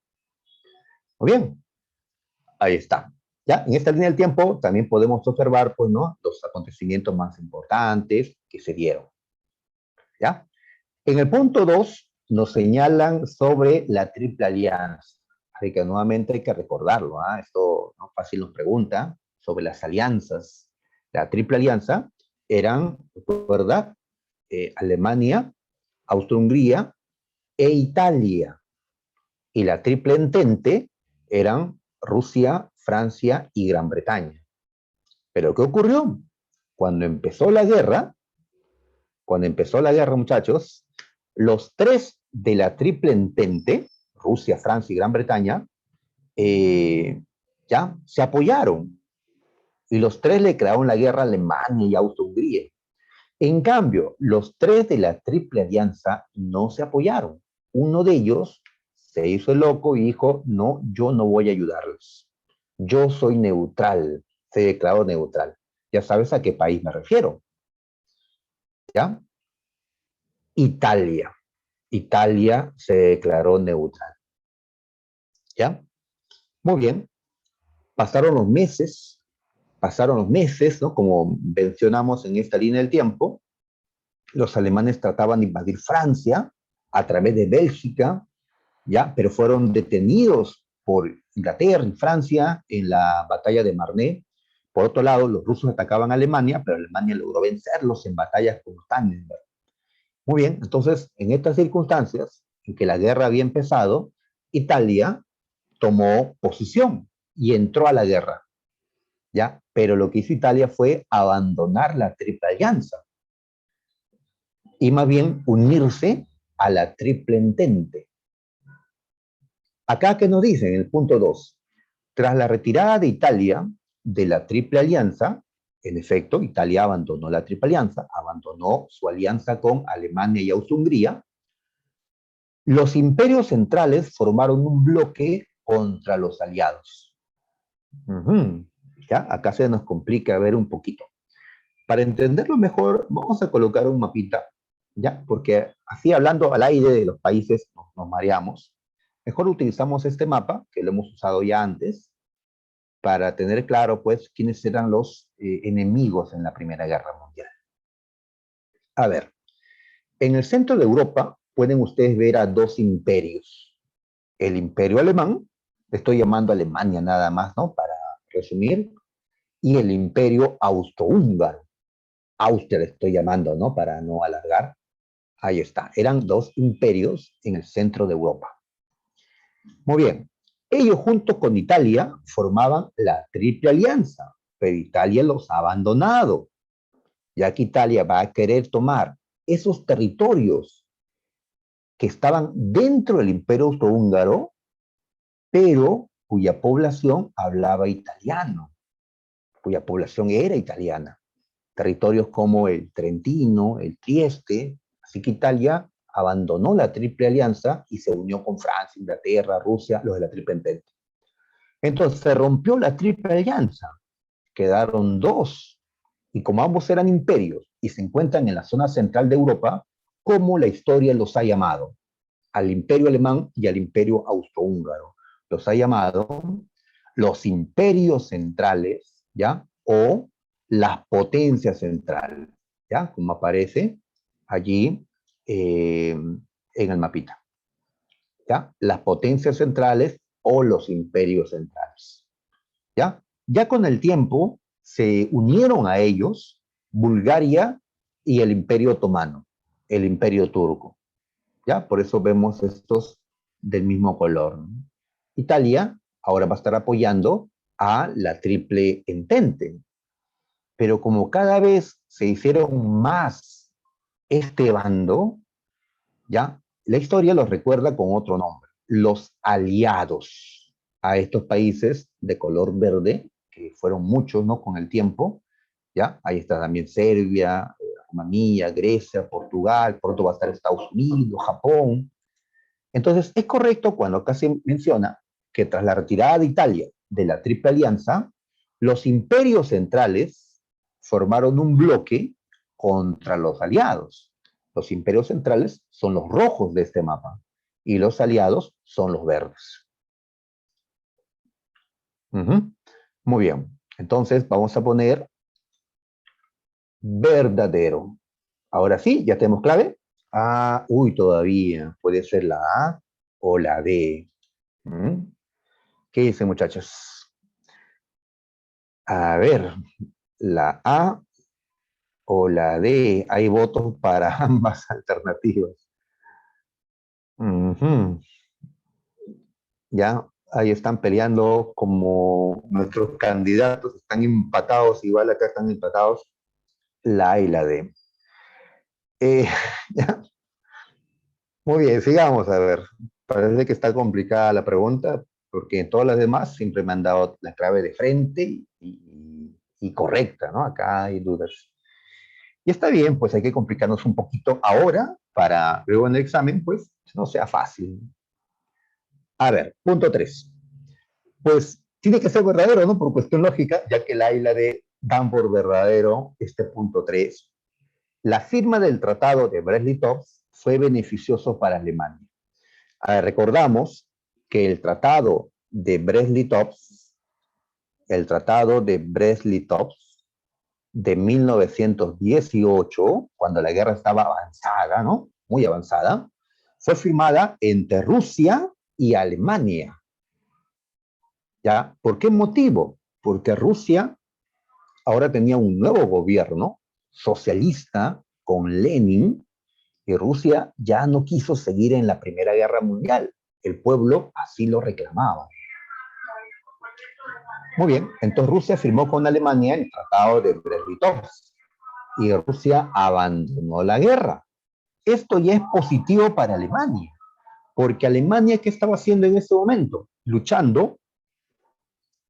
Muy bien, ahí está. ¿Ya? En esta línea del tiempo también podemos observar, pues, ¿no? Los acontecimientos más importantes que se dieron. ¿Ya? En el punto 2 nos señalan sobre la Triple Alianza. Así que nuevamente hay que recordarlo. ¿Ah? Esto no fácil nos pregunta sobre las alianzas. La Triple Alianza eran, ¿verdad? Alemania, Austria-Hungría e Italia. Y la Triple Entente eran Rusia, Francia y Gran Bretaña. Pero ¿qué ocurrió? Cuando empezó la guerra, muchachos, los tres de la Triple Entente, Rusia, Francia y Gran Bretaña, ya se apoyaron. Y los tres le crearon la guerra a Alemania y Austria-Hungría. En cambio, los tres de la Triple Alianza no se apoyaron. Uno de ellos se hizo el loco y dijo, no, yo no voy a ayudarlos. Yo soy neutral, se declaró neutral. Ya sabes a qué país me refiero. ¿Ya? Italia. Italia se declaró neutral. ¿Ya? Muy bien. Pasaron los meses, ¿no? Como mencionamos en esta línea del tiempo, los alemanes trataban de invadir Francia a través de Bélgica, ¿ya? Pero fueron detenidos por Inglaterra y Francia en la batalla de Marne. Por otro lado, los rusos atacaban a Alemania, pero Alemania logró vencerlos en batallas como Tannenberg. Muy bien, entonces, en estas circunstancias, en que la guerra había empezado, Italia tomó posición y entró a la guerra, ¿ya? Pero lo que hizo Italia fue abandonar la Triple Alianza y más bien unirse a la Triple Entente. Acá, ¿qué nos dice en el punto 2? Tras la retirada de Italia de la Triple Alianza, en efecto, Italia abandonó la Triple Alianza, abandonó su alianza con Alemania y Austria-Hungría. Los imperios centrales formaron un bloque contra los aliados. ¿Ya? Acá se nos complica ver un poquito. Para entenderlo mejor, vamos a colocar un mapita, ¿ya? Porque así hablando al aire de los países nos mareamos. Mejor utilizamos este mapa, que lo hemos usado ya antes, para tener claro, pues, quiénes eran los enemigos en la Primera Guerra Mundial. A ver, en el centro de Europa pueden ustedes ver a dos imperios. El imperio alemán, le estoy llamando Alemania nada más, ¿no? Para resumir, y el imperio austrohúngaro. Austria le estoy llamando, ¿no? Para no alargar. Ahí está. Eran dos imperios en el centro de Europa. Muy bien. Ellos junto con Italia formaban la Triple Alianza, pero Italia los ha abandonado, ya que Italia va a querer tomar esos territorios que estaban dentro del imperio austrohúngaro, pero cuya población hablaba italiano, cuya población era italiana. Territorios como el Trentino, el Trieste, así que Italia abandonó la Triple Alianza y se unió con Francia, Inglaterra, Rusia, los de la Triple Entente. Entonces se rompió la Triple Alianza, quedaron dos, y como ambos eran imperios y se encuentran en la zona central de Europa, como la historia los ha llamado, al imperio alemán y al imperio austrohúngaro. Los ha llamado los imperios centrales, ¿ya? O las potencias centrales, ¿ya? Como aparece allí en el mapita, ¿ya? Las potencias centrales o los imperios centrales, ¿ya? Ya con el tiempo se unieron a ellos Bulgaria y el imperio otomano, el imperio turco, ¿ya? Por eso vemos estos del mismo color, ¿no? Italia ahora va a estar apoyando a la Triple Entente, pero como cada vez se hicieron más este bando, ¿ya? La historia los recuerda con otro nombre, los aliados a estos países de color verde, que fueron muchos, ¿no? Con el tiempo, ¿ya? Ahí está también Serbia, Rumanía, Grecia, Portugal, pronto va a estar Estados Unidos, Japón. Entonces, es correcto cuando acá se menciona que tras la retirada de Italia de la Triple Alianza, los imperios centrales formaron un bloque contra los aliados. Los imperios centrales son los rojos de este mapa y los aliados son los verdes. Muy bien. Entonces, vamos a poner verdadero. Ahora sí, ya tenemos clave. Ah, uy, todavía. Puede ser la A o la D. ¿Qué dicen, muchachos? A ver, la A o la D. Hay votos para ambas alternativas. Ya, Ahí están peleando como nuestros candidatos, están empatados, igual acá están empatados, la A y la D. Eh, ya. Muy bien, sigamos a ver. Parece que está complicada la pregunta, porque en todas las demás siempre me han dado la clave de frente y correcta, ¿no? Acá hay dudas. Y está bien, pues hay que complicarnos un poquito ahora para luego en el examen, pues no sea fácil. A ver, punto 3. Pues tiene que ser verdadero, ¿no? Por cuestión lógica, ya que la y la D dan por verdadero este punto 3. La firma del Tratado de Brest-Litovsk fue beneficioso para Alemania. A ver, recordamos que el Tratado de Brest-Litovsk de 1918, cuando la guerra estaba avanzada, ¿no? Muy avanzada, fue firmada entre Rusia y Alemania. ¿Ya? ¿Por qué motivo? Porque Rusia ahora tenía un nuevo gobierno socialista con Lenin y Rusia ya no quiso seguir en la Primera Guerra Mundial. El pueblo así lo reclamaba. Muy bien, entonces Rusia firmó con Alemania el Tratado de Brest-Litovsk y Rusia abandonó la guerra. Esto ya es positivo para Alemania, porque Alemania, ¿qué estaba haciendo en ese momento? Luchando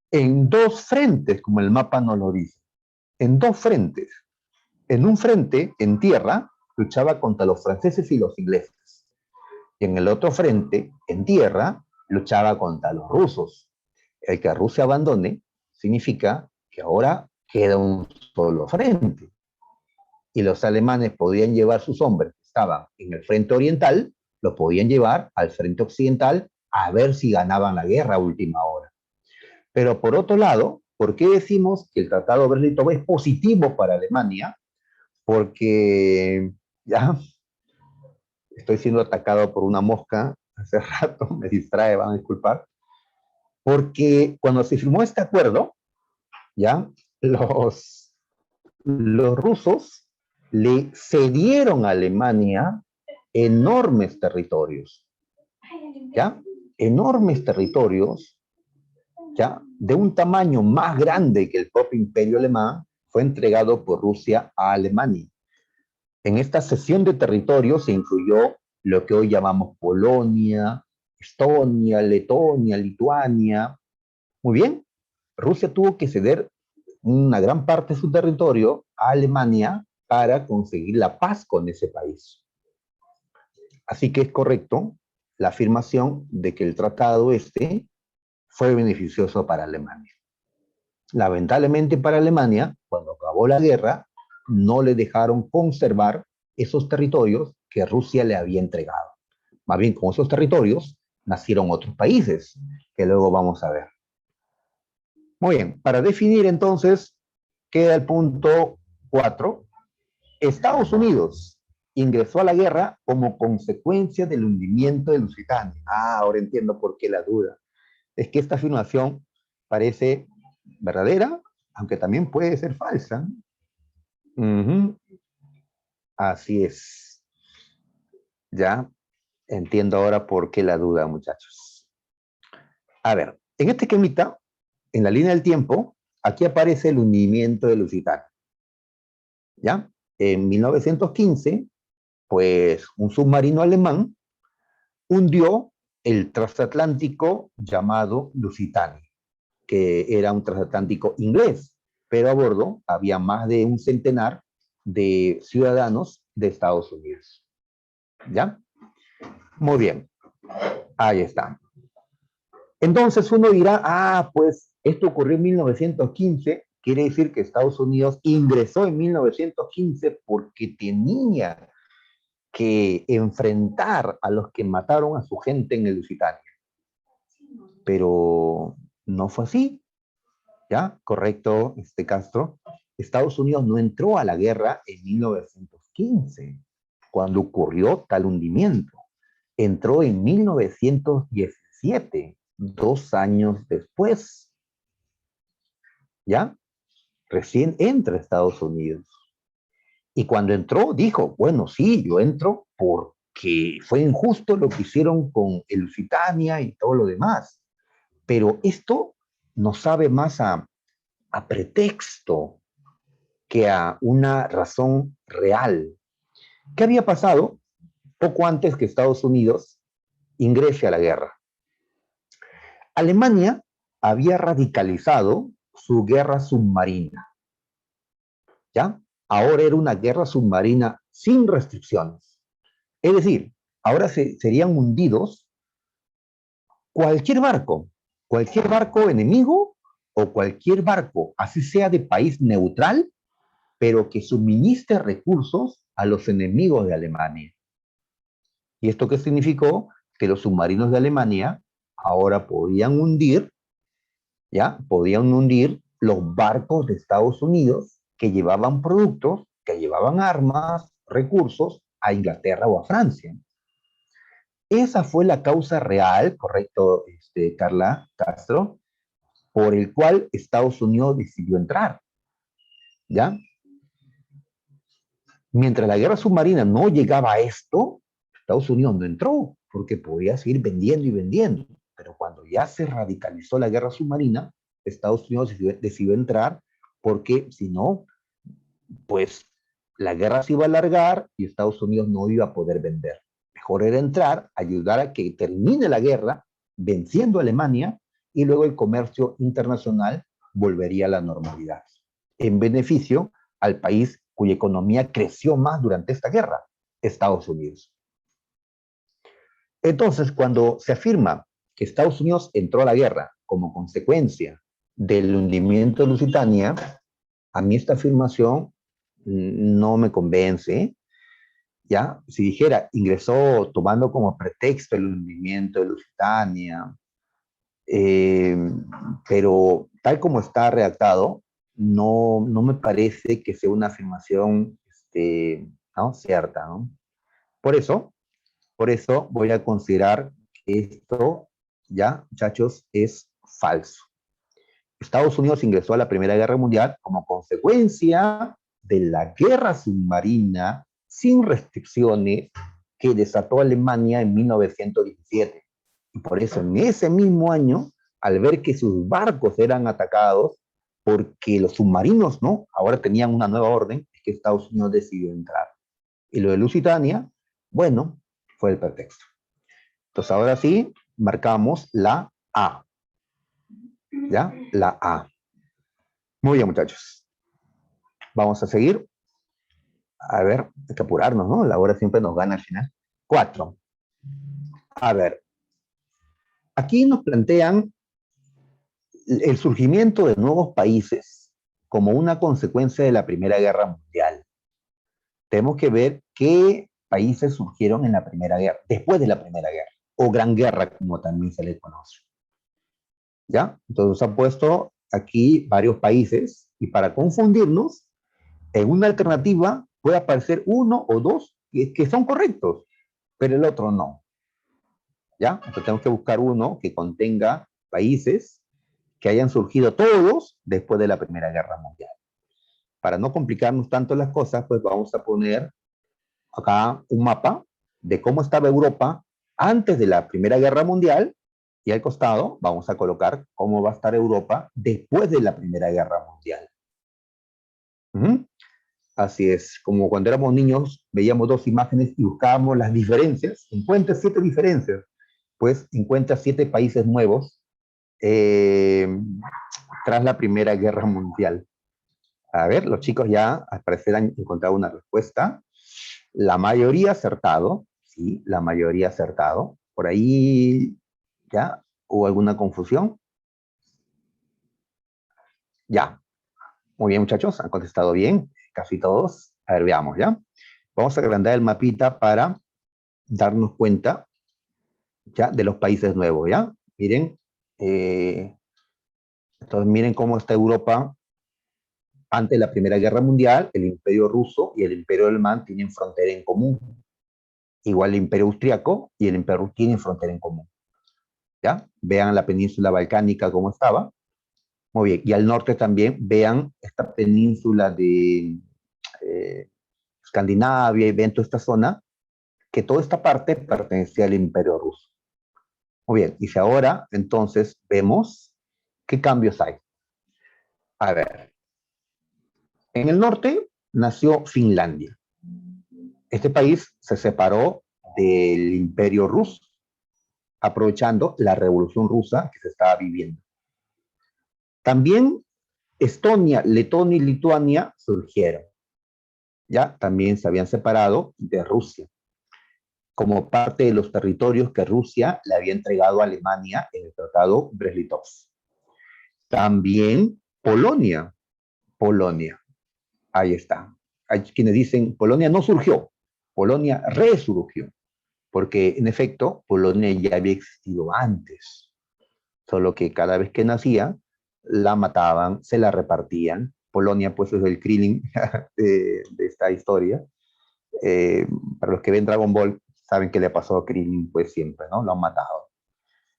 en dos frentes, como el mapa nos lo dice, en dos frentes. En un frente, en tierra, luchaba contra los franceses y los ingleses. Y en el otro frente, en tierra, luchaba contra los rusos. El que Rusia abandone significa que ahora queda un solo frente. Y los alemanes podían llevar sus hombres que estaban en el frente oriental, los podían llevar al frente occidental a ver si ganaban la guerra a última hora. Pero por otro lado, ¿por qué decimos que el Tratado de Brest-Litovsk es positivo para Alemania? Porque ya estoy siendo atacado por una mosca hace rato, me distrae, van a disculpar, porque cuando se firmó este acuerdo, ya los rusos le cedieron a Alemania enormes territorios, ¿ya? Enormes territorios, ¿ya? De un tamaño más grande que el propio imperio alemán, fue entregado por Rusia a Alemania. En esta cesión de territorio se incluyó lo que hoy llamamos Polonia, Estonia, Letonia, Lituania. Muy bien, Rusia tuvo que ceder una gran parte de su territorio a Alemania para conseguir la paz con ese país. Así que es correcto la afirmación de que el tratado este fue beneficioso para Alemania. Lamentablemente para Alemania, cuando acabó la guerra, no le dejaron conservar esos territorios que Rusia le había entregado. Más bien, con esos territorios nacieron otros países, que luego vamos a ver. Muy bien, para definir entonces, queda el punto 4. Estados Unidos ingresó a la guerra como consecuencia del hundimiento de Lusitania. Ah, ahora entiendo por qué la duda. Es que esta afirmación parece verdadera, aunque también puede ser falsa. Así es. Ya entiendo ahora por qué la duda, muchachos. A ver, en este esquemita, en la línea del tiempo, aquí aparece el hundimiento de Lusitania. ¿Ya? En 1915, pues un submarino alemán hundió el transatlántico llamado Lusitania, que era un transatlántico inglés, pero a bordo había más de un centenar de ciudadanos de Estados Unidos. ¿Ya? Muy bien, ahí está. Entonces uno dirá, pues esto ocurrió en 1915, quiere decir que Estados Unidos ingresó en 1915 porque tenía que enfrentar a los que mataron a su gente en el Lusitania. Pero no fue así, ¿ya? Correcto, Castro. Estados Unidos no entró a la guerra en 1915, cuando ocurrió tal hundimiento. Entró en 1917, 2 años después, ¿ya? Recién entra a Estados Unidos. Y cuando entró, dijo, bueno, sí, yo entro porque fue injusto lo que hicieron con el Lusitania y todo lo demás. Pero esto nos sabe más a pretexto que a una razón real. ¿Qué había pasado poco antes que Estados Unidos ingrese a la guerra? Alemania había radicalizado su guerra submarina, ¿ya? Ahora era una guerra submarina sin restricciones. Es decir, ahora serían hundidos cualquier barco enemigo o cualquier barco, así sea de país neutral, pero que suministre recursos a los enemigos de Alemania. ¿Y esto qué significó? Que los submarinos de Alemania ahora podían hundir, ¿ya? Podían hundir los barcos de Estados Unidos que llevaban productos, que llevaban armas, recursos a Inglaterra o a Francia. Esa fue la causa real, correcto, Carla Castro, por el cual Estados Unidos decidió entrar, ¿ya? Mientras la guerra submarina no llegaba a esto, Estados Unidos no entró, porque podía seguir vendiendo y vendiendo. Pero cuando ya se radicalizó la guerra submarina, Estados Unidos decidió entrar, porque si no, pues la guerra se iba a alargar y Estados Unidos no iba a poder vender. Mejor era entrar, ayudar a que termine la guerra, venciendo a Alemania, y luego el comercio internacional volvería a la normalidad, en beneficio al país cuya economía creció más durante esta guerra, Estados Unidos. Entonces, cuando se afirma que Estados Unidos entró a la guerra como consecuencia del hundimiento de Lusitania, a mí esta afirmación no me convence, ¿ya? Si dijera, ingresó tomando como pretexto el hundimiento de Lusitania, eh, pero tal como está redactado, no me parece que sea una afirmación ¿no? Cierta, ¿no? Por eso, por eso voy a considerar que esto, ya, muchachos, es falso. Estados Unidos ingresó a la Primera Guerra Mundial como consecuencia de la guerra submarina sin restricciones que desató Alemania en 1917. Y por eso en ese mismo año, al ver que sus barcos eran atacados, porque los submarinos, ¿no? Ahora tenían una nueva orden, es que Estados Unidos decidió entrar. Y lo de Lusitania, bueno, fue el pretexto. Entonces ahora sí, marcamos la A, ¿ya? La A. Muy bien, muchachos. Vamos a seguir. A ver, hay que apurarnos, ¿no? La hora siempre nos gana al final. 4. A ver, aquí nos plantean el surgimiento de nuevos países como una consecuencia de la Primera Guerra Mundial. Tenemos que ver qué países surgieron en la Primera Guerra, después de la Primera Guerra, o Gran Guerra, como también se le conoce. ¿Ya? Entonces han puesto aquí varios países y para confundirnos, en una alternativa puede aparecer uno o dos que son correctos, pero el otro no. ¿Ya? Entonces tenemos que buscar uno que contenga países que hayan surgido todos después de la Primera Guerra Mundial. Para no complicarnos tanto las cosas, pues vamos a poner acá un mapa de cómo estaba Europa antes de la Primera Guerra Mundial y al costado vamos a colocar cómo va a estar Europa después de la Primera Guerra Mundial. Así es, como cuando éramos niños veíamos dos imágenes y buscábamos las diferencias, encuentra 7 diferencias, pues encuentra 7 países nuevos eh, tras la Primera Guerra Mundial. A ver, los chicos ya al parecer han encontrado una respuesta. La mayoría acertado, sí, la mayoría acertado. Por ahí, ¿ya? ¿Hubo alguna confusión? Ya. Muy bien, muchachos, han contestado bien, casi todos. A ver, veamos, ¿ya? Vamos a agrandar el mapita para darnos cuenta, ¿ya? De los países nuevos, ¿ya? Miren, entonces miren cómo está Europa antes de la Primera Guerra Mundial. El Imperio Ruso y el Imperio Alemán tienen frontera en común. Igual el Imperio Austriaco y el Imperio tienen frontera en común. ¿Ya? Vean la península balcánica cómo estaba. Muy bien. Y al norte también vean esta península de Escandinavia y vean toda esta zona, que toda esta parte pertenecía al Imperio Ruso. Muy bien, y si ahora entonces vemos qué cambios hay. A ver, en el norte nació Finlandia. Este país se separó del Imperio Ruso, aprovechando la Revolución Rusa que se estaba viviendo. También Estonia, Letonia y Lituania surgieron. Ya también se habían separado de Rusia, como parte de los territorios que Rusia le había entregado a Alemania en el Tratado Brest-Litovsk. También Polonia, ahí está. Hay quienes dicen, Polonia no surgió, Polonia resurgió, porque en efecto, Polonia ya había existido antes, solo que cada vez que nacía, la mataban, se la repartían. Polonia, pues, es el Krillin de esta historia. Eh, para los que ven Dragon Ball, saben que le pasó a Krillin, pues, siempre, ¿no? Lo han matado.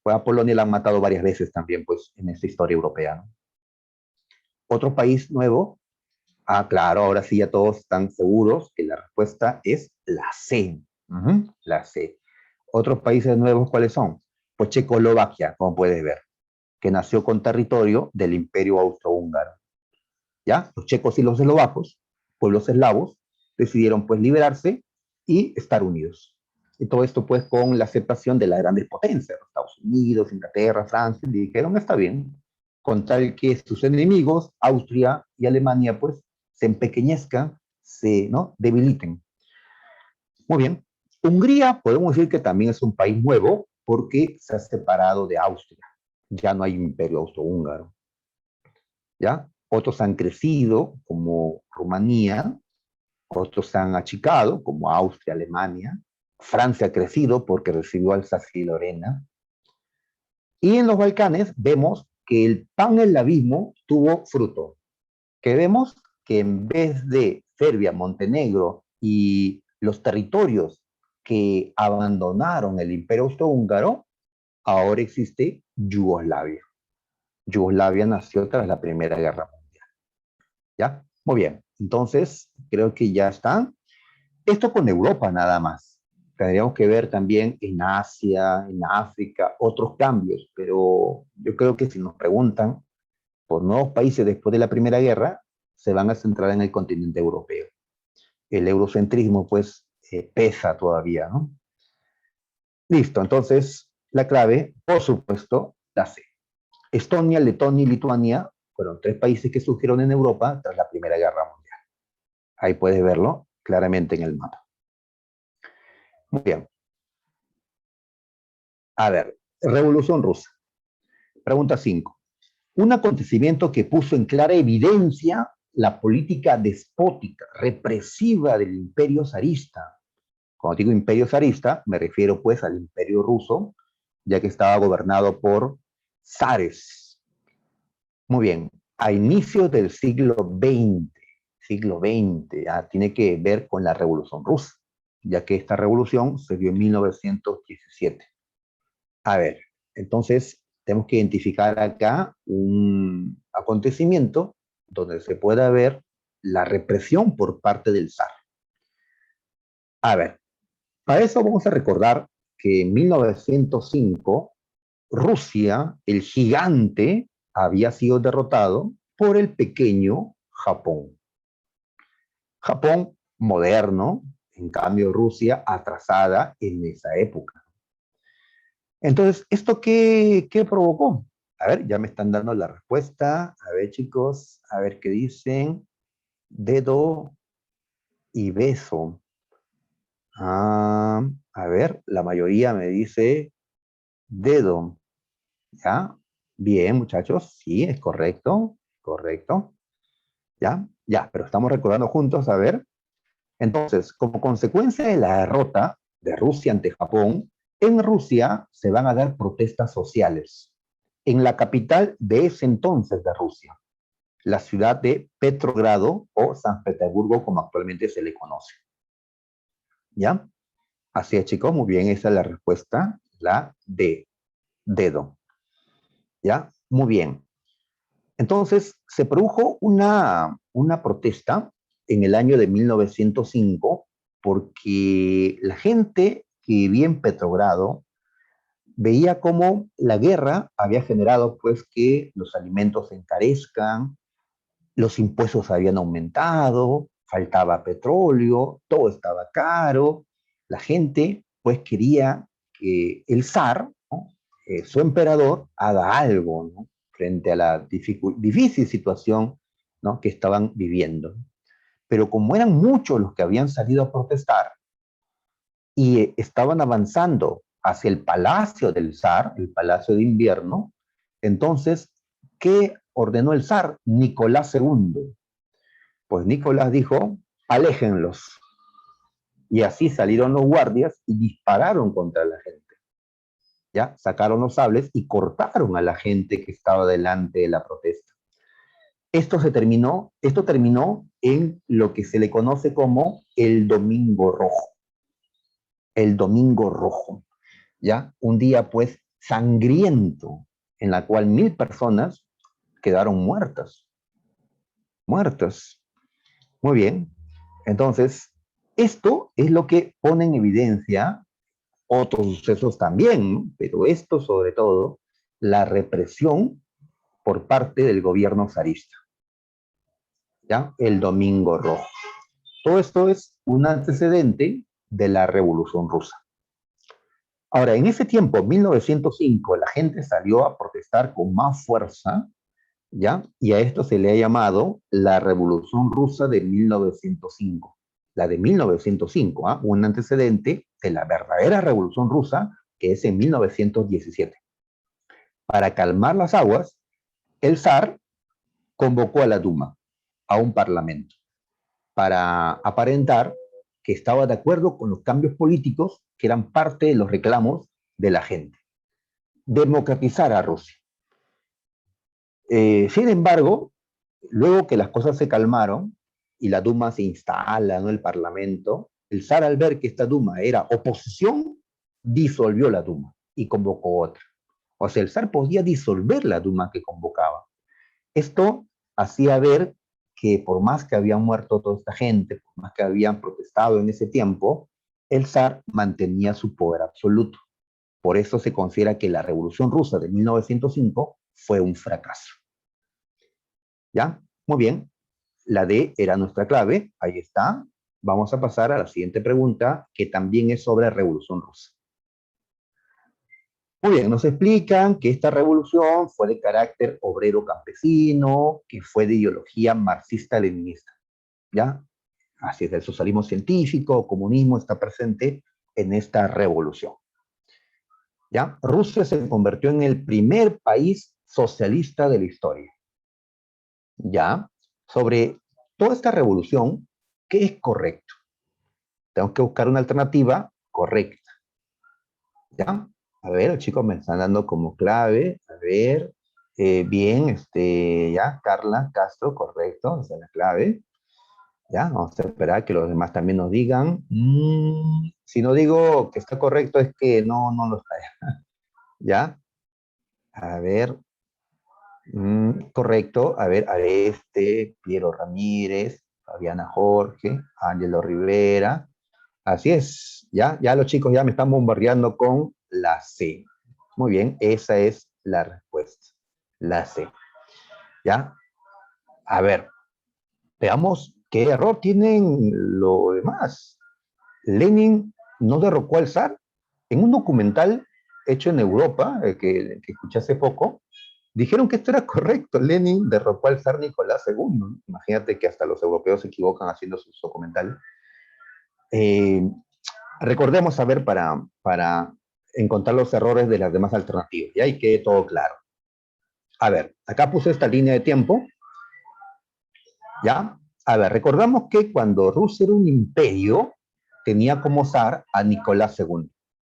Pues a Polonia la han matado varias veces también, pues, en esta historia europea, ¿no? Otro país nuevo. Ah, claro, ahora sí ya todos están seguros que la respuesta es la C. La C. Otros países nuevos, ¿cuáles son? Pues Checoslovaquia, como puedes ver, que nació con territorio del Imperio Austrohúngaro. ¿Ya? Los checos y los eslovacos, pueblos eslavos, decidieron pues liberarse y estar unidos. Y todo esto pues con la aceptación de las grandes potencias, Estados Unidos, Inglaterra, Francia, y dijeron, está bien, con tal que sus enemigos, Austria y Alemania, pues se empequeñezcan, se ¿no? debiliten. Muy bien. Hungría, podemos decir que también es un país nuevo porque se ha separado de Austria. Ya no hay imperio austrohúngaro. ¿Ya? Otros han crecido, como Rumanía, otros se han achicado, como Austria, Alemania. Francia ha crecido porque recibió Alsacia y Lorena. Y en los Balcanes vemos que el pan-eslavismo tuvo fruto. Que vemos que en vez de Serbia, Montenegro y los territorios que abandonaron el Imperio Austrohúngaro, ahora existe Yugoslavia. Yugoslavia nació tras la Primera Guerra Mundial. ¿Ya? Muy bien. Entonces, creo que ya está. Esto con Europa nada más. Tendríamos que ver también en Asia, en África, otros cambios, pero yo creo que si nos preguntan por nuevos países después de la Primera Guerra, se van a centrar en el continente europeo. El eurocentrismo, pues, pesa todavía, ¿no? Listo, entonces, la clave, por supuesto, la C. Estonia, Letonia y Lituania fueron tres países que surgieron en Europa tras la Primera Guerra Mundial. Ahí puedes verlo claramente en el mapa. Muy bien. A ver, Revolución Rusa. Pregunta 5. Un acontecimiento que puso en clara evidencia la política despótica, represiva del imperio zarista. Cuando digo imperio zarista, me refiero pues al imperio ruso, ya que estaba gobernado por zares. Muy bien, a inicios del siglo XX, ya tiene que ver con la Revolución Rusa, ya que esta revolución se dio en 1917. A ver, entonces tenemos que identificar acá un acontecimiento donde se pueda ver la represión por parte del zar. A ver, para eso vamos a recordar que en 1905 Rusia, el gigante, había sido derrotado por el pequeño Japón. Japón moderno, en cambio Rusia atrasada en esa época. Entonces, ¿esto qué provocó? A ver, ya me están dando la respuesta. A ver, chicos, a ver qué dicen. Dedo y beso. A ver, la mayoría me dice dedo. ¿Ya? Bien, muchachos. Sí, es correcto. Correcto. ¿Ya? Ya, pero estamos recordando juntos, a ver. Entonces, como consecuencia de la derrota de Rusia ante Japón, en Rusia se van a dar protestas sociales en la capital de ese entonces de Rusia, la ciudad de Petrogrado o San Petersburgo, como actualmente se le conoce. ¿Ya? Así es, chicos, muy bien, esa es la respuesta, la D, dedo. ¿Ya? Muy bien. Entonces, se produjo una protesta en el año de 1905 porque la gente que vivía en Petrogrado veía cómo la guerra había generado pues que los alimentos se encarezcan, los impuestos habían aumentado, faltaba petróleo, todo estaba caro, la gente pues quería que el zar, ¿no? Su emperador, haga algo, ¿no? Frente a la difícil situación, ¿no? Que estaban viviendo. Pero como eran muchos los que habían salido a protestar y estaban avanzando hacia el palacio del zar, el palacio de invierno, entonces, ¿qué ordenó el zar? Nicolás II. Pues Nicolás dijo, aléjenlos. Y así salieron los guardias y dispararon contra la gente. ¿Ya? Sacaron los sables y cortaron a la gente que estaba delante de la protesta. Esto terminó en lo que se le conoce como el Domingo Rojo. El Domingo Rojo. ¿Ya? Un día pues sangriento en la cual 1000 personas quedaron muertas. Muertas. Muy bien. Entonces, esto es lo que pone en evidencia otros sucesos también, ¿no? Pero esto sobre todo, la represión por parte del gobierno zarista. ¿Ya? El Domingo Rojo. Todo esto es un antecedente de la Revolución Rusa. Ahora, en ese tiempo, 1905, la gente salió a protestar con más fuerza, ¿ya? Y a esto se le ha llamado la Revolución Rusa de 1905. La de 1905, ¿eh? Un antecedente de la verdadera Revolución Rusa, que es en 1917. Para calmar las aguas, el zar convocó a la Duma, a un parlamento, para aparentar que estaba de acuerdo con los cambios políticos que eran parte de los reclamos de la gente. Democratizar a Rusia. Sin embargo, luego que las cosas se calmaron y la Duma se instala, ¿no? El Parlamento, el zar, al ver que esta Duma era oposición, disolvió la Duma y convocó otra. O sea, el zar podía disolver la Duma que convocaba. Esto hacía ver que por más que habían muerto toda esta gente, por más que habían protestado en ese tiempo, el zar mantenía su poder absoluto. Por eso se considera que la Revolución Rusa de 1905 fue un fracaso. ¿Ya? Muy bien. La D era nuestra clave. Ahí está. Vamos a pasar a la siguiente pregunta, que también es sobre Revolución Rusa. Muy bien, nos explican que esta revolución fue de carácter obrero campesino, que fue de ideología marxista-leninista. ¿Ya? Así es, el socialismo científico, comunismo está presente en esta revolución. ¿Ya? Rusia se convirtió en el primer país socialista de la historia. ¿Ya? Sobre toda esta revolución, ¿qué es correcto? Tenemos que buscar una alternativa correcta. ¿Ya? A ver, los chicos me están dando como clave. A ver, bien, ya, Carla Castro, correcto, esa es la clave. Ya, vamos a esperar que los demás también nos digan. Si no digo que está correcto, es que no lo está. ¿Ya? A ver, correcto. A ver, Piero Ramírez, Fabiana Jorge, Ángelo Rivera. Así es, ya los chicos ya me están bombardeando con la C. Muy bien, esa es la respuesta, la C. ¿Ya? A ver, veamos qué error tienen lo demás. Lenin no derrocó al zar. En un documental hecho en Europa, que escuché hace poco, dijeron que esto era correcto. Lenin derrocó al zar Nicolás II. Imagínate que hasta los europeos se equivocan haciendo sus documentales. Recordemos, a ver, para encontrar los errores de las demás alternativas. Y ahí quede todo claro. A ver, acá puse esta línea de tiempo. ¿Ya? A ver, recordamos que cuando Rusia era un imperio, tenía como zar a Nicolás II,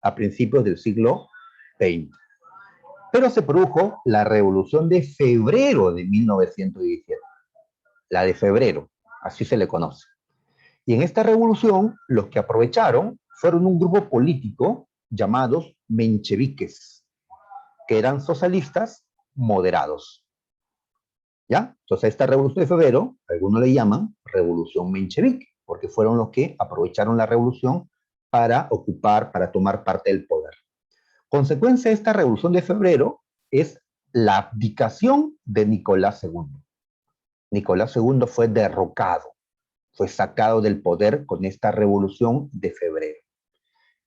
a principios del siglo XX. Pero se produjo la revolución de febrero de 1917. La de febrero, así se le conoce. Y en esta revolución, los que aprovecharon fueron un grupo político llamados mencheviques, que eran socialistas moderados. ¿Ya? Entonces, esta revolución de febrero, algunos le llaman revolución menchevique, porque fueron los que aprovecharon la revolución para ocupar, para tomar parte del poder. Consecuencia de esta revolución de febrero es la abdicación de Nicolás II. Nicolás II fue derrocado, fue sacado del poder con esta revolución de febrero.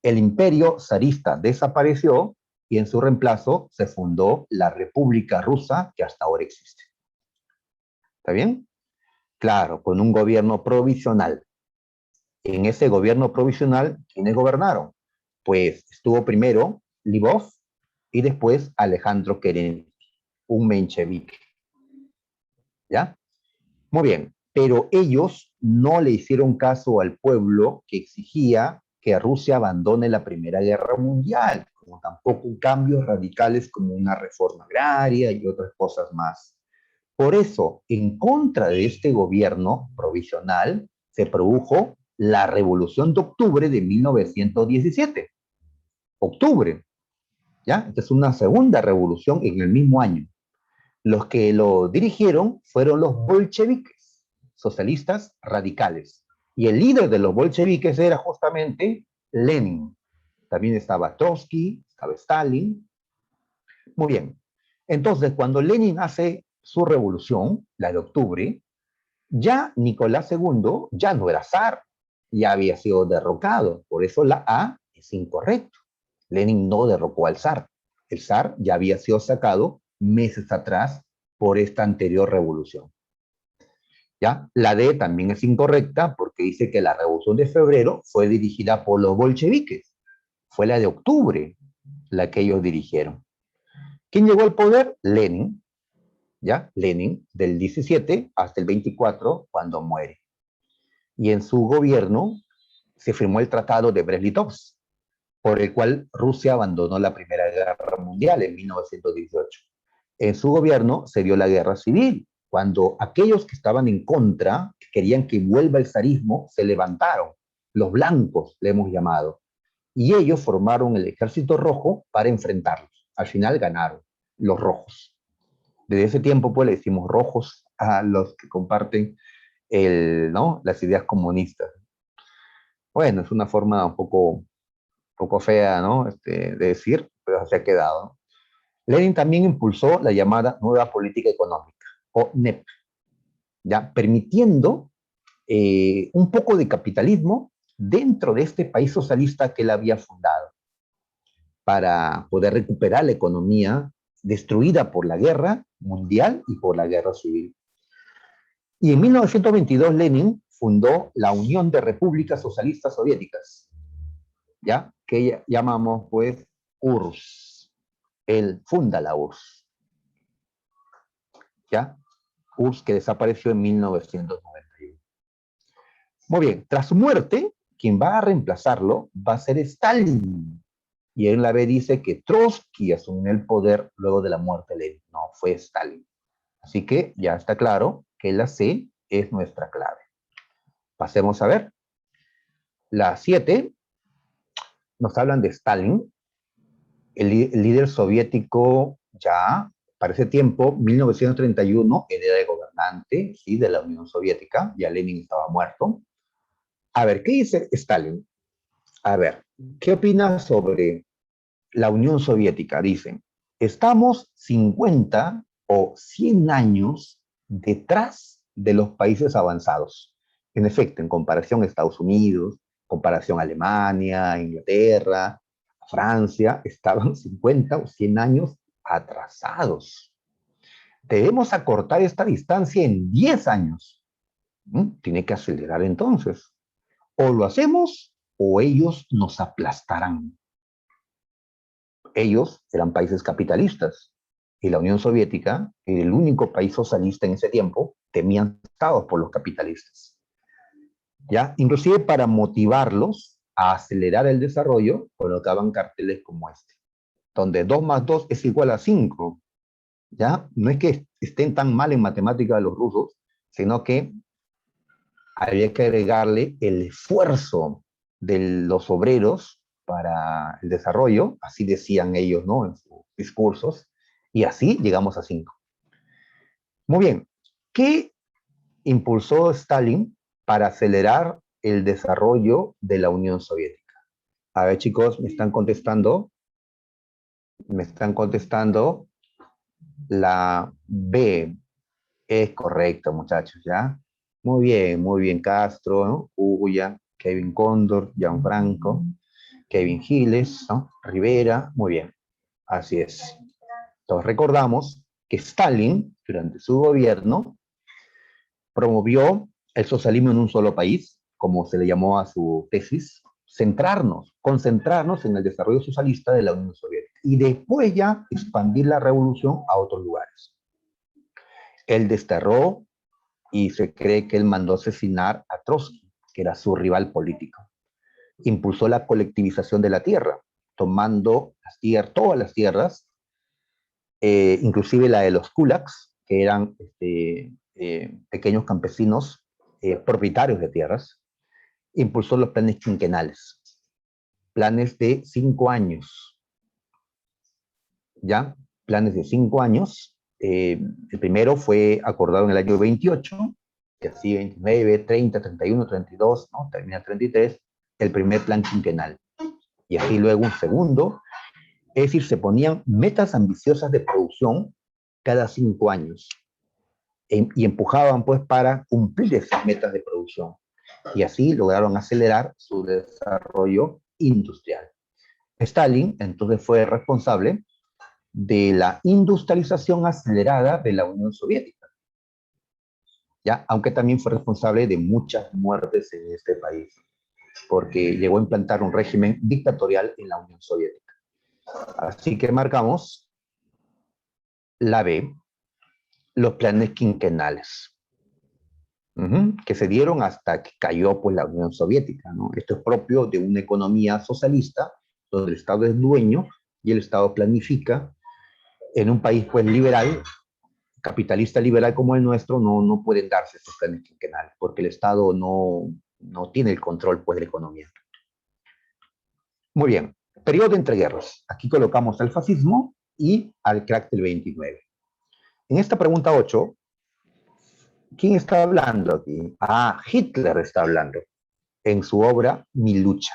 El imperio zarista desapareció y en su reemplazo se fundó la República Rusa que hasta ahora existe. ¿Está bien? Claro, con un gobierno provisional. En ese gobierno provisional, ¿quiénes gobernaron? Pues estuvo primero Lvov y después Alejandro Kerensky, un menchevique. ¿Ya? Muy bien, pero ellos no le hicieron caso al pueblo que exigía que Rusia abandone la Primera Guerra Mundial, como tampoco cambios radicales como una reforma agraria y otras cosas más. Por eso, en contra de este gobierno provisional, se produjo la Revolución de Octubre de 1917. Octubre, ¿ya? Esta es una segunda revolución en el mismo año. Los que lo dirigieron fueron los bolcheviques, socialistas radicales. Y el líder de los bolcheviques era justamente Lenin. También estaba Trotsky, estaba Stalin. Muy bien. Entonces, cuando Lenin hace su revolución, la de octubre, ya Nicolás II ya no era zar, ya había sido derrocado. Por eso la A es incorrecto. Lenin no derrocó al zar. El zar ya había sido sacado meses atrás por esta anterior revolución. ¿Ya? La D también es incorrecta porque dice que la revolución de febrero fue dirigida por los bolcheviques. Fue la de octubre la que ellos dirigieron. ¿Quién llegó al poder? Lenin. ¿Ya? Lenin, del 17 hasta el 24, cuando muere. Y en su gobierno se firmó el Tratado de Brest-Litovsk, por el cual Rusia abandonó la Primera Guerra Mundial en 1918. En su gobierno se dio la guerra civil, cuando aquellos que estaban en contra, que querían que vuelva el zarismo, se levantaron. Los blancos, le hemos llamado. Y ellos formaron el Ejército Rojo para enfrentarlos. Al final ganaron los rojos. Desde ese tiempo, pues, le decimos rojos a los que comparten ¿no? las ideas comunistas. Bueno, es una forma un poco fea, ¿no? De decir, pero se ha quedado, ¿no? Lenin también impulsó la llamada Nueva Política Económica, o NEP, ya permitiendo un poco de capitalismo dentro de este país socialista que él había fundado, para poder recuperar la economía destruida por la guerra mundial y por la guerra civil. Y en 1922 Lenin fundó la Unión de Repúblicas Socialistas Soviéticas, ¿ya? Que llamamos pues URSS. Él funda la URSS, ¿ya? URSS que desapareció en 1991. Muy bien, tras su muerte, quien va a reemplazarlo va a ser Stalin. Y en la B dice que Trotsky asumió el poder luego de la muerte de Lenin. No, fue Stalin. Así que ya está claro que la C es nuestra clave. Pasemos a ver. La 7 nos hablan de Stalin, el líder soviético ya para ese tiempo, 1931, él era el gobernante, ¿sí?, de la Unión Soviética, ya Lenin estaba muerto. A ver, ¿qué dice Stalin? A ver, ¿qué opinas sobre la Unión Soviética? Dicen, estamos 50 o 100 años detrás de los países avanzados. En efecto, en comparación a Estados Unidos, comparación a Alemania, Inglaterra, Francia, estaban 50 o 100 años atrasados. Debemos acortar esta distancia en 10 años. Tiene que acelerar entonces. O lo hacemos o ellos nos aplastarán. Ellos eran países capitalistas y la Unión Soviética, el único país socialista en ese tiempo, temían estados por los capitalistas. ¿Ya? Inclusive para motivarlos a acelerar el desarrollo, colocaban carteles como este, donde 2 más 2 es igual a 5. ¿Ya? No es que estén tan mal en matemáticas los rusos, sino que había que agregarle el esfuerzo de los obreros para el desarrollo, así decían ellos, ¿no?, en sus discursos, y así llegamos a 5. Muy bien, ¿qué impulsó Stalin para acelerar el desarrollo de la Unión Soviética? A ver, chicos, ¿me están contestando? Me están contestando la B. Es correcto, muchachos, ¿ya? Muy bien, Castro, ¿no? Uya, Kevin Cóndor, Gianfranco, Kevin Giles, ¿no? Rivera, muy bien, así es. Entonces recordamos que Stalin, durante su gobierno, promovió el socialismo en un solo país, como se le llamó a su tesis, concentrarnos en el desarrollo socialista de la Unión Soviética y después ya expandir la revolución a otros lugares. Él desterró y se cree que él mandó asesinar a Trotsky, que era su rival político. Impulsó la colectivización de la tierra, tomando todas las tierras, inclusive la de los kulaks, que eran pequeños campesinos propietarios de tierras. Impulsó los planes quinquenales, planes de 5 años, ¿ya? Planes de 5 años. El primero fue acordado en el año 28, y así 29, 30, 31, 32, ¿no? Termina 33, el primer plan quinquenal. Y así luego un segundo, es decir, se ponían metas ambiciosas de producción cada 5 años y empujaban pues para cumplir esas metas de producción. Y así lograron acelerar su desarrollo industrial. Stalin entonces fue responsable de la industrialización acelerada de la Unión Soviética, ¿ya? Aunque también fue responsable de muchas muertes en este país, porque llegó a implantar un régimen dictatorial en la Unión Soviética. Así que marcamos la B, los planes quinquenales, que se dieron hasta que cayó pues, la Unión Soviética, ¿no? Esto es propio de una economía socialista, donde el Estado es dueño y el Estado planifica. En un país pues liberal, capitalista liberal como el nuestro, no pueden darse estos planes quinquenales, porque el Estado no tiene el control pues, de la economía. Muy bien, periodo de entreguerras. Aquí colocamos al fascismo y al crack del 29. En esta pregunta 8, ¿quién está hablando aquí? Ah, Hitler está hablando en su obra Mi lucha.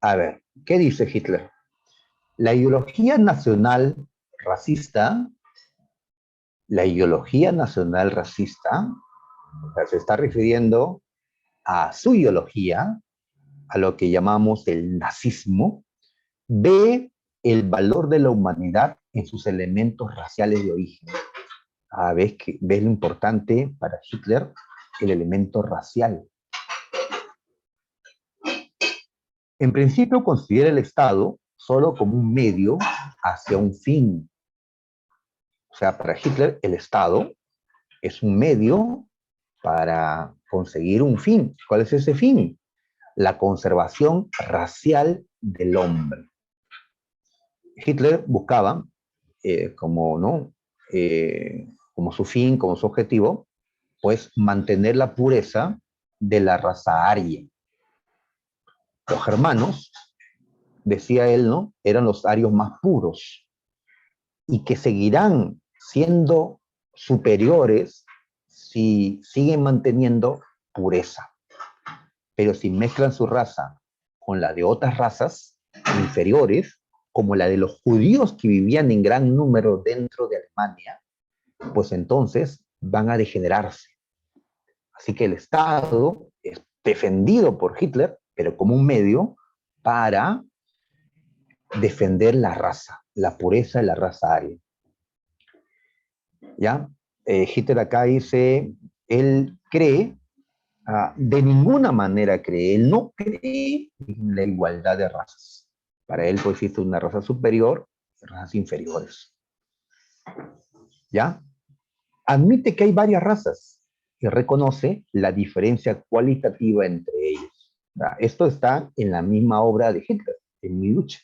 A ver, ¿qué dice Hitler? La ideología nacional racista, la ideología nacional racista, o sea, se está refiriendo a su ideología, a lo que llamamos el nazismo, ve el valor de la humanidad en sus elementos raciales de origen. ¿Ves lo importante para Hitler? El elemento racial. En principio considera el Estado solo como un medio hacia un fin. O sea, para Hitler el Estado es un medio para conseguir un fin. ¿Cuál es ese fin? La conservación racial del hombre. Hitler buscaba como, ¿no? Como su fin, como su objetivo, pues mantener la pureza de la raza aria. Los germanos, decía él, ¿no? Eran los arios más puros y que seguirán siendo superiores si siguen manteniendo pureza. Pero si mezclan su raza con la de otras razas inferiores, como la de los judíos que vivían en gran número dentro de Alemania, pues entonces van a degenerarse. Así que el Estado es defendido por Hitler, pero como un medio para defender la raza, la pureza de la raza aria. ¿Ya? Hitler acá dice, él cree, de ninguna manera cree, él no cree en la igualdad de razas. Para él pues existe una raza superior y razas inferiores. ¿Ya? Admite que hay varias razas y reconoce la diferencia cualitativa entre ellos. Esto está en la misma obra de Hitler, en Mi lucha.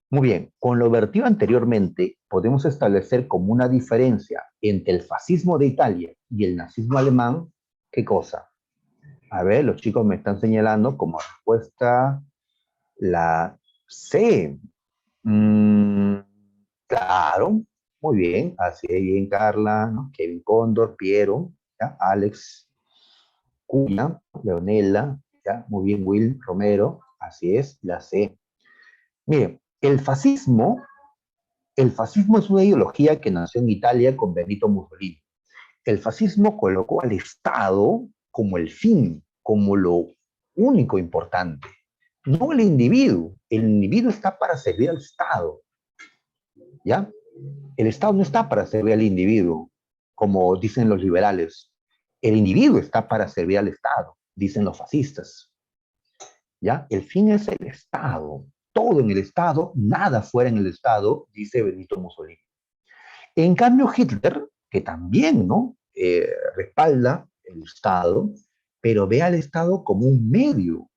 Muy bien, con lo vertido anteriormente, podemos establecer como una diferencia entre el fascismo de Italia y el nazismo alemán, ¿qué cosa? A ver, los chicos me están señalando como respuesta la C. Claro, muy bien, así es bien, Carla, ¿no? Kevin Cóndor, Piero, ¿ya? Alex, Cuya, Leonela, ¿ya? Muy bien, Will Romero, así es, la C. Miren, El fascismo, el fascismo es una ideología que nació en Italia con Benito Mussolini. El fascismo colocó al Estado como el fin, como lo único importante, no el individuo. El individuo está para servir al Estado, ¿ya? El Estado no está para servir al individuo, como dicen los liberales. El individuo está para servir al Estado, dicen los fascistas, ¿ya? El fin es el Estado, todo en el Estado, nada fuera en el Estado, dice Benito Mussolini. En cambio, Hitler, que también, ¿no? Respalda el Estado, pero ve al Estado como un medio,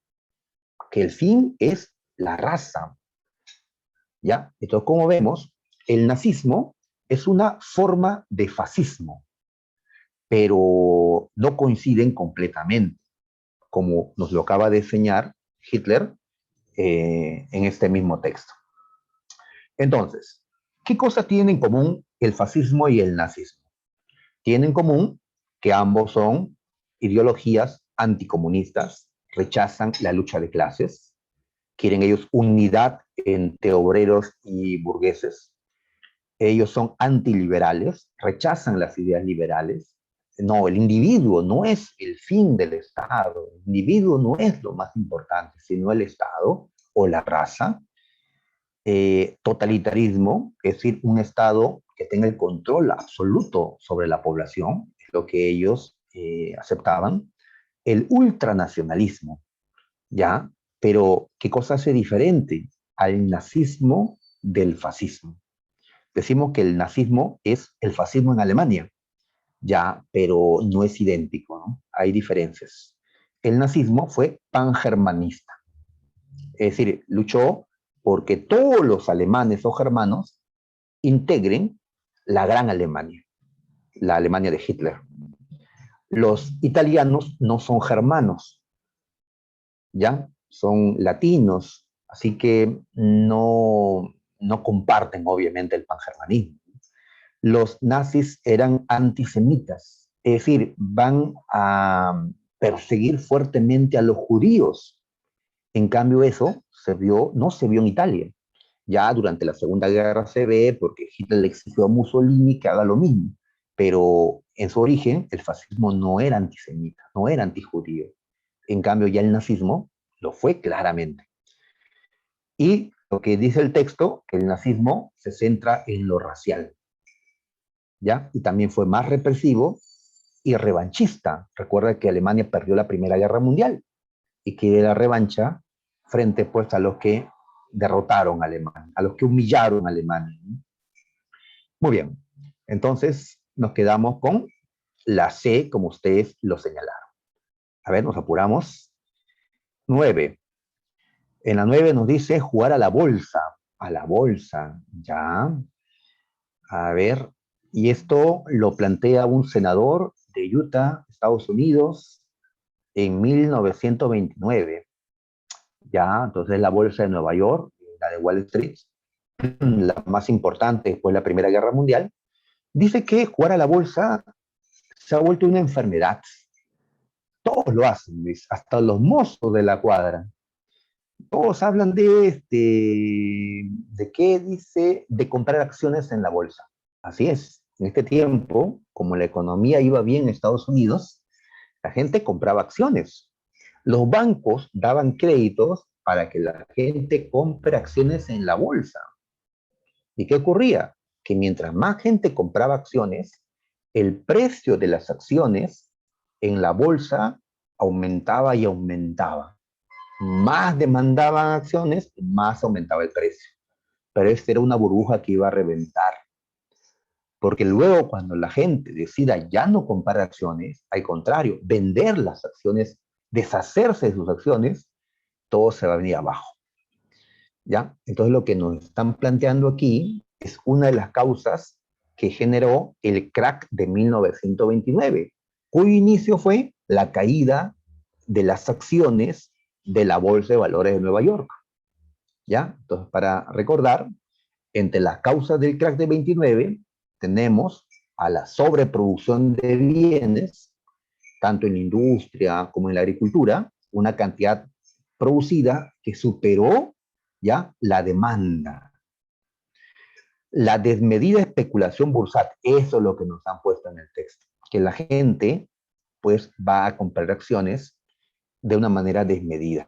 que el fin es la raza, ¿ya? Entonces, como vemos, el nazismo es una forma de fascismo, pero no coinciden completamente, como nos lo acaba de enseñar Hitler en este mismo texto. Entonces, ¿qué cosa tienen en común el fascismo y el nazismo? Tienen en común que ambos son ideologías anticomunistas, rechazan la lucha de clases, quieren ellos unidad entre obreros y burgueses. Ellos son antiliberales, rechazan las ideas liberales. No, el individuo no es el fin del Estado, el individuo no es lo más importante, sino el Estado o la raza. Totalitarismo, es decir, un Estado que tenga el control absoluto sobre la población, es lo que ellos aceptaban. El ultranacionalismo, ¿ya? Pero, ¿qué cosa hace diferente al nazismo del fascismo? Decimos que el nazismo es el fascismo en Alemania, ya, pero no es idéntico, ¿no? Hay diferencias. El nazismo fue pangermanista, es decir, luchó porque todos los alemanes o germanos integren la gran Alemania, la Alemania de Hitler. Los italianos no son germanos, ¿ya? Son latinos, así que no comparten obviamente el pangermanismo. Los nazis eran antisemitas, es decir, van a perseguir fuertemente a los judíos. En cambio, eso no se vio en Italia. Ya durante la Segunda Guerra se ve porque Hitler le exigió a Mussolini que haga lo mismo, pero en su origen el fascismo no era antisemita, no era antijudío. En cambio, ya el nazismo lo fue claramente. Y lo que dice el texto, que el nazismo se centra en lo racial, ¿ya? Y también fue más represivo y revanchista. Recuerda que Alemania perdió la Primera Guerra Mundial y quiere la revancha frente pues a los que derrotaron a Alemania, a los que humillaron a Alemania. Muy bien, entonces nos quedamos con la C, como ustedes lo señalaron. A ver, nos apuramos. 9. En la 9 nos dice jugar a la bolsa. A la bolsa, ya. A ver, y esto lo plantea un senador de Utah, Estados Unidos, en 1929. Ya, entonces la bolsa de Nueva York, la de Wall Street, la más importante después de la Primera Guerra Mundial, dice que jugar a la bolsa se ha vuelto una enfermedad. Todos lo hacen, Luis, hasta los mozos de la cuadra. Todos hablan ¿de qué dice? De comprar acciones en la bolsa. Así es. En este tiempo, como la economía iba bien en Estados Unidos, la gente compraba acciones. Los bancos daban créditos para que la gente compre acciones en la bolsa. ¿Y qué ocurría? Que mientras más gente compraba acciones, el precio de las acciones en la bolsa aumentaba y aumentaba. Más demandaban acciones, más aumentaba el precio. Pero esta era una burbuja que iba a reventar. Porque luego cuando la gente decida ya no comprar acciones, al contrario, vender las acciones, deshacerse de sus acciones, todo se va a venir abajo. ¿Ya? Entonces lo que nos están planteando aquí es una de las causas que generó el crack de 1929, cuyo inicio fue la caída de las acciones de la Bolsa de Valores de Nueva York. ¿Ya? Entonces, para recordar, entre las causas del crack de 29 tenemos a la sobreproducción de bienes, tanto en la industria como en la agricultura, una cantidad producida que superó ¿ya? La demanda. La desmedida especulación bursátil, eso es lo que nos han puesto en el texto, que la gente pues va a comprar acciones de una manera desmedida.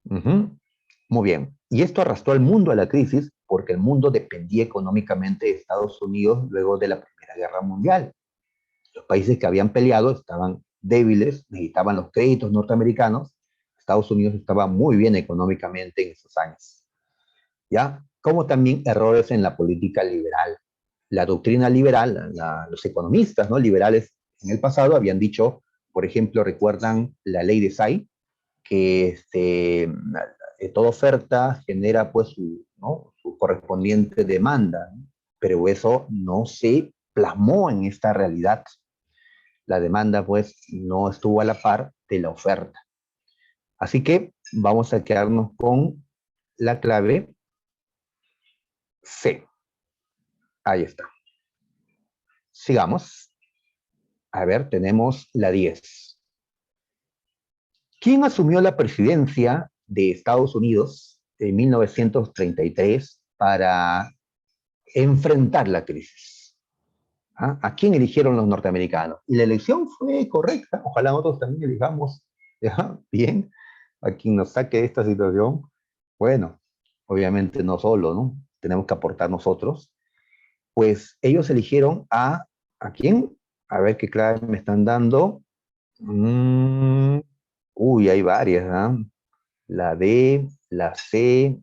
Muy bien. Y esto arrastró al mundo a la crisis porque el mundo dependía económicamente de Estados Unidos luego de la Primera Guerra Mundial. Los países que habían peleado estaban débiles, necesitaban los créditos norteamericanos. Estados Unidos estaba muy bien económicamente en esos años. ¿Ya? Como también errores en la política liberal. La doctrina liberal, los economistas, ¿no?, liberales en el pasado habían dicho, por ejemplo, recuerdan la ley de Say, que toda oferta genera pues ¿no?, su correspondiente demanda, ¿no? Pero eso no se plasmó en esta realidad. La demanda pues no estuvo a la par de la oferta. Así que vamos a quedarnos con la clave C. Ahí está. Sigamos. A ver, tenemos la 10. ¿Quién asumió la presidencia de Estados Unidos en 1933 para enfrentar la crisis? ¿Ah? ¿A quién eligieron los norteamericanos? Y la elección fue correcta. Ojalá nosotros también elijamos, ¿ya?, bien a quien nos saque de esta situación. Bueno, obviamente no solo, ¿no? Tenemos que aportar nosotros. Pues ellos eligieron ¿a quién? A ver qué clave me están dando. Uy, hay varias, ¿ah? La D, la C,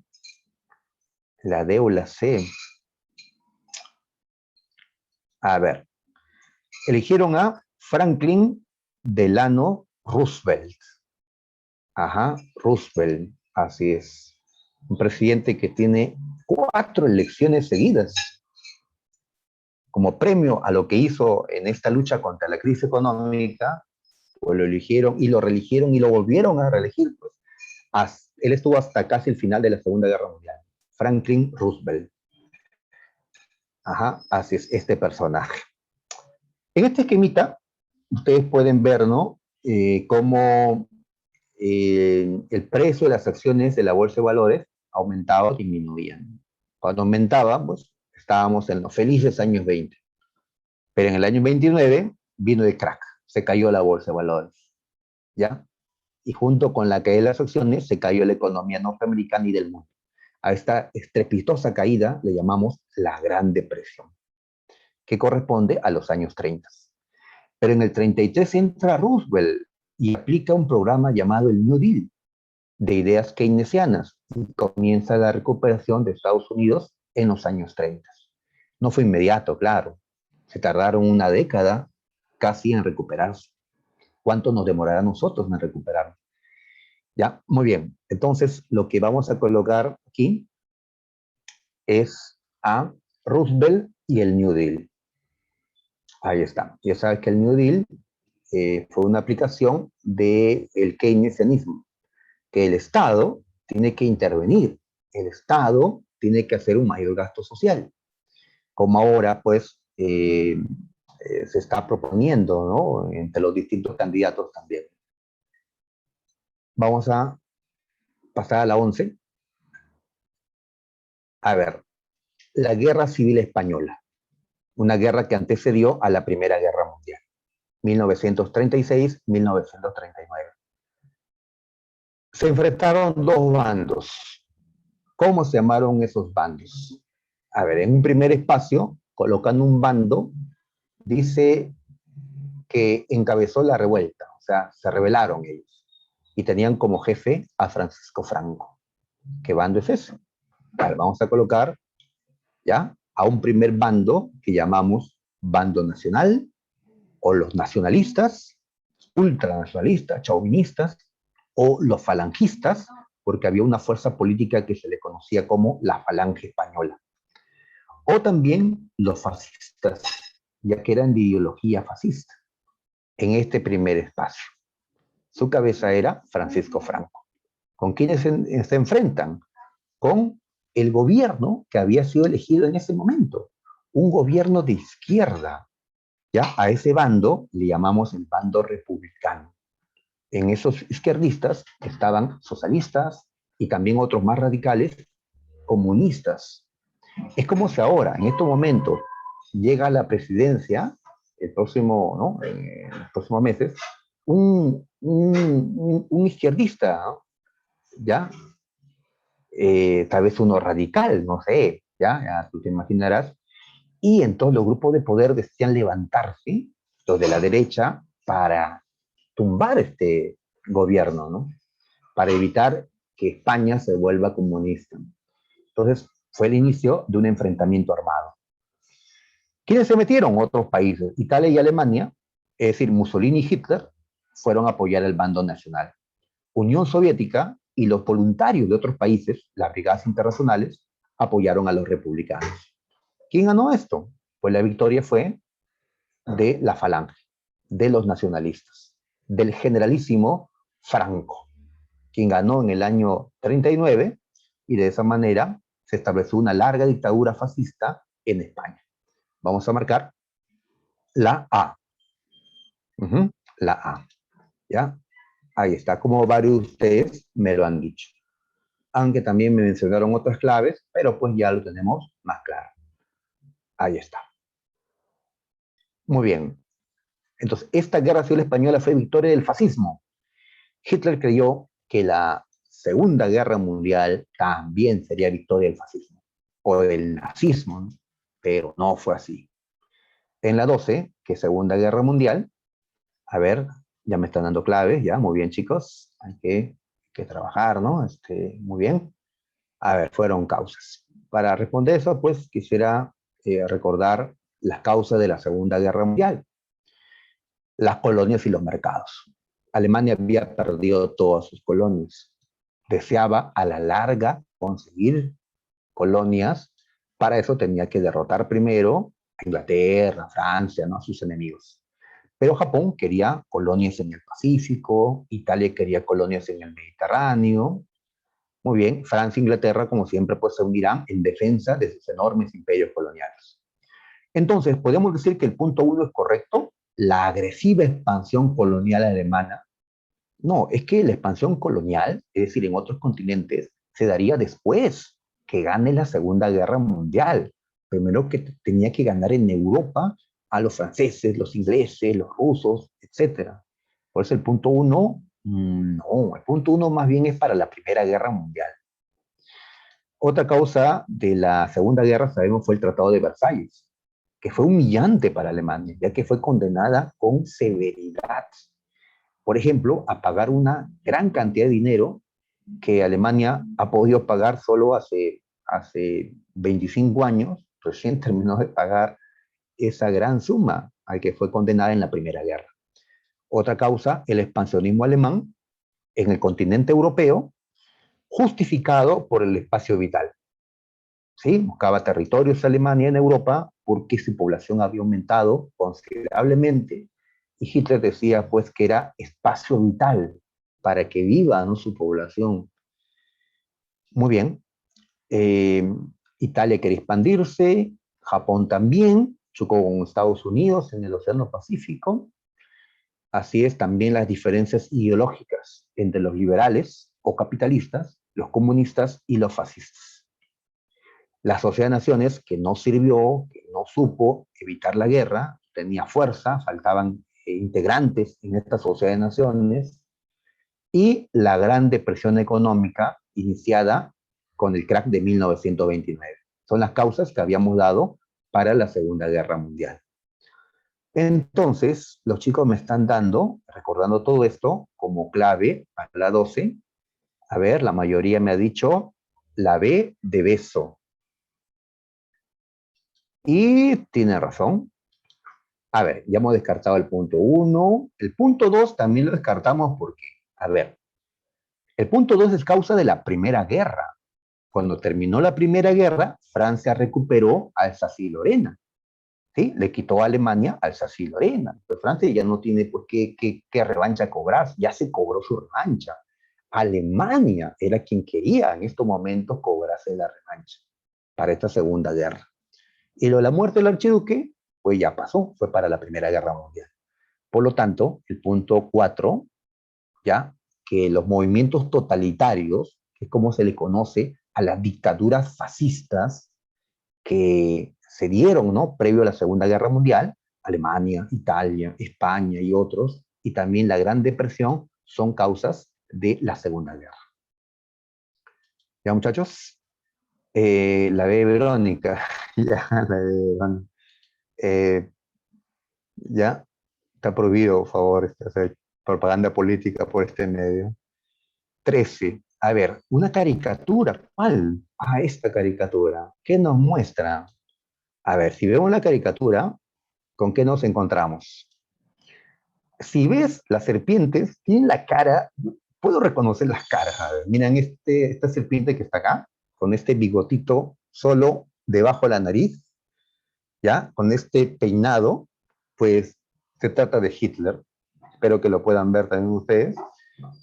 la D o la C. A ver, eligieron a Franklin Delano Roosevelt. Ajá, Roosevelt, así es. Un presidente que tiene 4 elecciones seguidas. Como premio a lo que hizo en esta lucha contra la crisis económica, pues lo eligieron y lo reeligieron y lo volvieron a reelegir. Pues. Él estuvo hasta casi el final de la Segunda Guerra Mundial. Franklin Roosevelt. Ajá, así es este personaje. En este esquemita, ustedes pueden ver, ¿no?, cómo el precio de las acciones de la bolsa de valores aumentaba o disminuían. Cuando aumentaba, pues estábamos en los felices años 20. Pero en el año 29 vino el crack, se cayó la bolsa de valores, ¿ya? Y junto con la caída de las acciones se cayó la economía norteamericana y del mundo. A esta estrepitosa caída le llamamos la Gran Depresión, que corresponde a los años 30. Pero en el 33 entra Roosevelt y aplica un programa llamado el New Deal, de ideas keynesianas, y comienza la recuperación de Estados Unidos en los años 30. No fue inmediato, claro. Se tardaron una década casi en recuperarse. ¿Cuánto nos demorará a nosotros en recuperarnos? Ya, muy bien. Entonces, lo que vamos a colocar aquí es a Roosevelt y el New Deal. Ahí está. Ya sabes que el New Deal fue una aplicación del keynesianismo, que el Estado tiene que intervenir, el Estado tiene que hacer un mayor gasto social, como ahora pues se está proponiendo, ¿no?, entre los distintos candidatos también. Vamos a pasar a la 11. A ver, la Guerra Civil Española, una guerra que antecedió a la Primera Guerra Mundial, 1936-1939. Se enfrentaron dos bandos. ¿Cómo se llamaron esos bandos? A ver, en un primer espacio, colocando un bando, dice que encabezó la revuelta, o sea, se rebelaron ellos, y tenían como jefe a Francisco Franco. ¿Qué bando es ese? Vale, vamos a colocar, ¿ya?, a un primer bando que llamamos bando nacional, o los nacionalistas, ultranacionalistas, chauvinistas, o los falangistas, porque había una fuerza política que se le conocía como la Falange Española. O también los fascistas, ya que eran de ideología fascista, en este primer espacio. Su cabeza era Francisco Franco. ¿Con quiénes se enfrentan? Con el gobierno que había sido elegido en ese momento, un gobierno de izquierda. Ya a ese bando le llamamos el bando republicano. En esos izquierdistas estaban socialistas, y también otros más radicales, comunistas. Es como si ahora, en estos momentos, llega a la presidencia, el próximo, ¿no? En los próximos meses, un izquierdista, ¿no? ¿Ya? Tal vez uno radical, no sé, ¿ya? Tú te imaginarás, y entonces los grupos de poder decían levantarse, los de la derecha, para tumbar este gobierno, ¿no? Para evitar que España se vuelva comunista. Entonces, fue el inicio de un enfrentamiento armado. ¿Quiénes se metieron? Otros países. Italia y Alemania, es decir, Mussolini y Hitler, fueron a apoyar el bando nacional. Unión Soviética y los voluntarios de otros países, las brigadas internacionales, apoyaron a los republicanos. ¿Quién ganó esto? Pues la victoria fue de la Falange, de los nacionalistas, del generalísimo Franco, quien ganó en el año 39 y de esa manera se estableció una larga dictadura fascista en España. Vamos a marcar la A. La A. ¿Ya? Ahí está, como varios de ustedes me lo han dicho. Aunque también me mencionaron otras claves, pero pues ya lo tenemos más claro. Ahí está. Muy bien. Entonces, esta guerra civil española fue victoria del fascismo. Hitler creyó que la Segunda Guerra Mundial también sería victoria del fascismo o del nazismo, ¿no? Pero no fue así. En la 12, que es Segunda Guerra Mundial, a ver, ya me están dando claves, ya, muy bien chicos, hay que trabajar, ¿no? Muy bien. A ver, fueron causas. Para responder eso, pues quisiera recordar las causas de la Segunda Guerra Mundial, las colonias y los mercados. Alemania había perdido todas sus colonias. Deseaba a la larga conseguir colonias. Para eso tenía que derrotar primero a Inglaterra, a Francia, ¿no? A sus enemigos. Pero Japón quería colonias en el Pacífico, Italia quería colonias en el Mediterráneo. Muy bien, Francia e Inglaterra, como siempre, pues se unirán en defensa de sus enormes imperios coloniales. Entonces, podemos decir que el punto uno es correcto, la agresiva expansión colonial alemana. No, es que la expansión colonial, es decir, en otros continentes, se daría después que gane la Segunda Guerra Mundial. Primero que tenía que ganar en Europa a los franceses, los ingleses, los rusos, etcétera. Por eso el punto uno, no, el punto uno más bien es para la Primera Guerra Mundial. Otra causa de la Segunda Guerra, sabemos, fue el Tratado de Versalles, que fue humillante para Alemania, ya que fue condenada con severidad. Por ejemplo, a pagar una gran cantidad de dinero que Alemania ha podido pagar solo hace 25 años, recién terminó de pagar esa gran suma al que fue condenada en la Primera Guerra. Otra causa, el expansionismo alemán en el continente europeo, justificado por el espacio vital. ¿Sí? Buscaba territorios Alemania en Europa porque su población había aumentado considerablemente y Hitler decía pues que era espacio vital para que viva, ¿no?, su población. Muy bien. Italia quería expandirse, Japón también, chocó con Estados Unidos en el Océano Pacífico. Así es, también las diferencias ideológicas entre los liberales o capitalistas, los comunistas y los fascistas. La Sociedad de Naciones, que no sirvió, que no supo evitar la guerra, tenía fuerza, faltaban integrantes en esta Sociedad de Naciones, y la Gran Depresión Económica iniciada con el crack de 1929. Son las causas que habíamos dado para la Segunda Guerra Mundial. Entonces, los chicos me están dando, recordando todo esto, como clave para la 12. A ver, la mayoría me ha dicho la B de beso. Y tiene razón. A ver, ya hemos descartado el punto 1. El punto 2 también lo descartamos porque, a ver, el punto 2 es causa de la Primera Guerra. Cuando terminó la Primera Guerra, Francia recuperó Alsacia y Lorena. ¿Sí? Le quitó a Alemania Alsacia y Lorena. Pues Francia ya no tiene pues, qué revancha cobrar, ya se cobró su revancha. Alemania era quien quería en estos momentos cobrarse la revancha para esta Segunda Guerra. Y lo de la muerte del archiduque, pues ya pasó, fue para la Primera Guerra Mundial. Por lo tanto, el punto 4, ya, que los movimientos totalitarios que es como se le conoce a las dictaduras fascistas que se dieron, ¿no? Previo a la Segunda Guerra Mundial, Alemania, Italia, España y otros, y también la Gran Depresión son causas de la Segunda Guerra. ¿Ya, muchachos? La de Verónica, ya, la de Verónica. Ya, está prohibido, por favor, hacer propaganda política por este medio. 13. A ver, una caricatura. ¿Cuál? Ah, esta caricatura. ¿Qué nos muestra? A ver, si vemos la caricatura, ¿con qué nos encontramos? Si ves, las serpientes tienen la cara, puedo reconocer las caras. A ver, miren esta serpiente que está acá, con este bigotito solo debajo de la nariz, ¿ya? Con este peinado, pues se trata de Hitler. Espero que lo puedan ver también ustedes,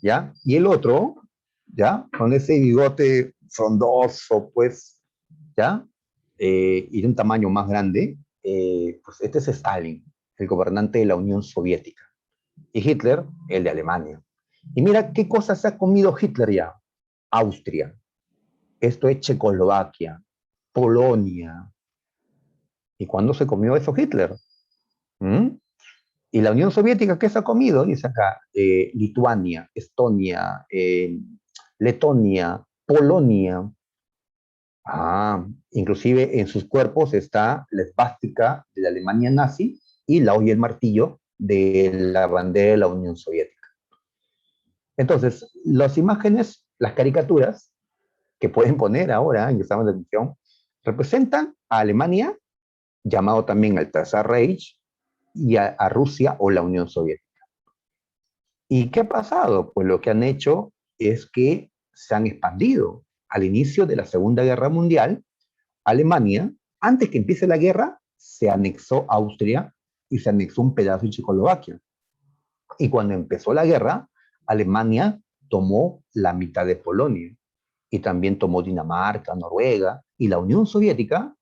¿ya? Y el otro, ¿ya? Con ese bigote frondoso, pues, ¿ya? Y de un tamaño más grande, pues este es Stalin, el gobernante de la Unión Soviética. Y Hitler, el de Alemania. Y mira qué cosas se ha comido Hitler ya. Austria, esto es Checoslovaquia, Polonia. ¿Y cuándo se comió eso Hitler? ¿Mm? ¿Y la Unión Soviética qué se ha comido? Dice acá, Lituania, Estonia, Letonia, Polonia. Ah, inclusive en sus cuerpos está la esvástica de la Alemania nazi y la hoja y el martillo de la bandera de la Unión Soviética. Entonces, las imágenes, las caricaturas que pueden poner ahora en examen de admisión, representan a Alemania, llamado también al Tercer Reich, y a Rusia o la Unión Soviética. ¿Y qué ha pasado? Pues lo que han hecho es que se han expandido. Al inicio de la Segunda Guerra Mundial, Alemania, antes que empiece la guerra, se anexó a Austria y se anexó un pedazo de Checoslovaquia. Y cuando empezó la guerra, Alemania tomó la mitad de Polonia y también tomó Dinamarca, Noruega, y la Unión Soviética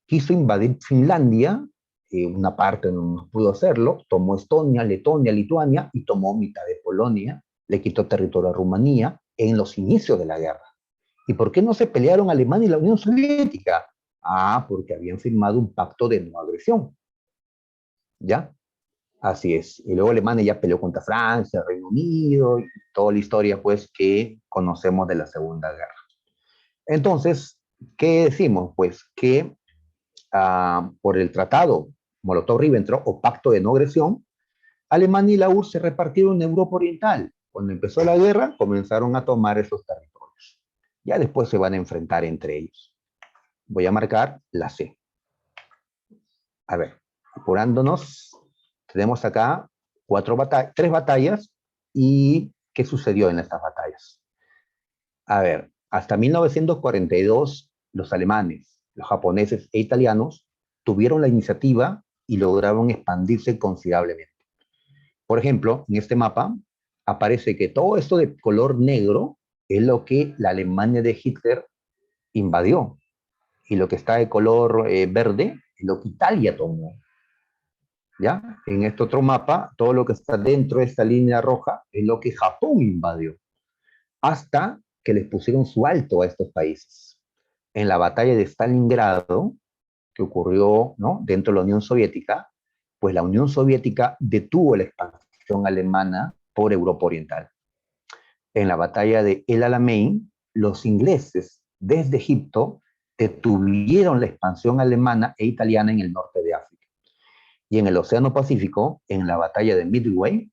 quiso invadir Finlandia, una parte no pudo hacerlo, tomó Estonia, Letonia, Lituania y tomó mitad de Polonia, le quitó territorio a Rumanía en los inicios de la guerra. ¿Y por qué no se pelearon Alemania y la Unión Soviética? Ah, porque habían firmado un pacto de no agresión. ¿Ya? Así es. Y luego Alemania ya peleó contra Francia, Reino Unido, y toda la historia pues que conocemos de la Segunda Guerra. Entonces, ¿qué decimos? Pues que por el tratado Molotov-Ribbentrop o pacto de no agresión, Alemania y la URSS se repartieron en Europa Oriental. Cuando empezó la guerra, comenzaron a tomar esos territorios. Ya después se van a enfrentar entre ellos. Voy a marcar la C. A ver, apurándonos, tenemos acá tres batallas y ¿qué sucedió en estas batallas? A ver, hasta 1942 los alemanes, los japoneses e italianos tuvieron la iniciativa y lograron expandirse considerablemente. Por ejemplo, en este mapa aparece que todo esto de color negro es lo que la Alemania de Hitler invadió y lo que está de color verde es lo que Italia tomó. ¿Ya? En este otro mapa, todo lo que está dentro de esta línea roja es lo que Japón invadió, hasta que les pusieron su alto a estos países. En la batalla de Stalingrado, que ocurrió, ¿no?, dentro de la Unión Soviética, pues la Unión Soviética detuvo la expansión alemana por Europa Oriental. En la batalla de El Alamein, los ingleses desde Egipto detuvieron la expansión alemana e italiana en el norte de África. Y en el Océano Pacífico, en la batalla de Midway,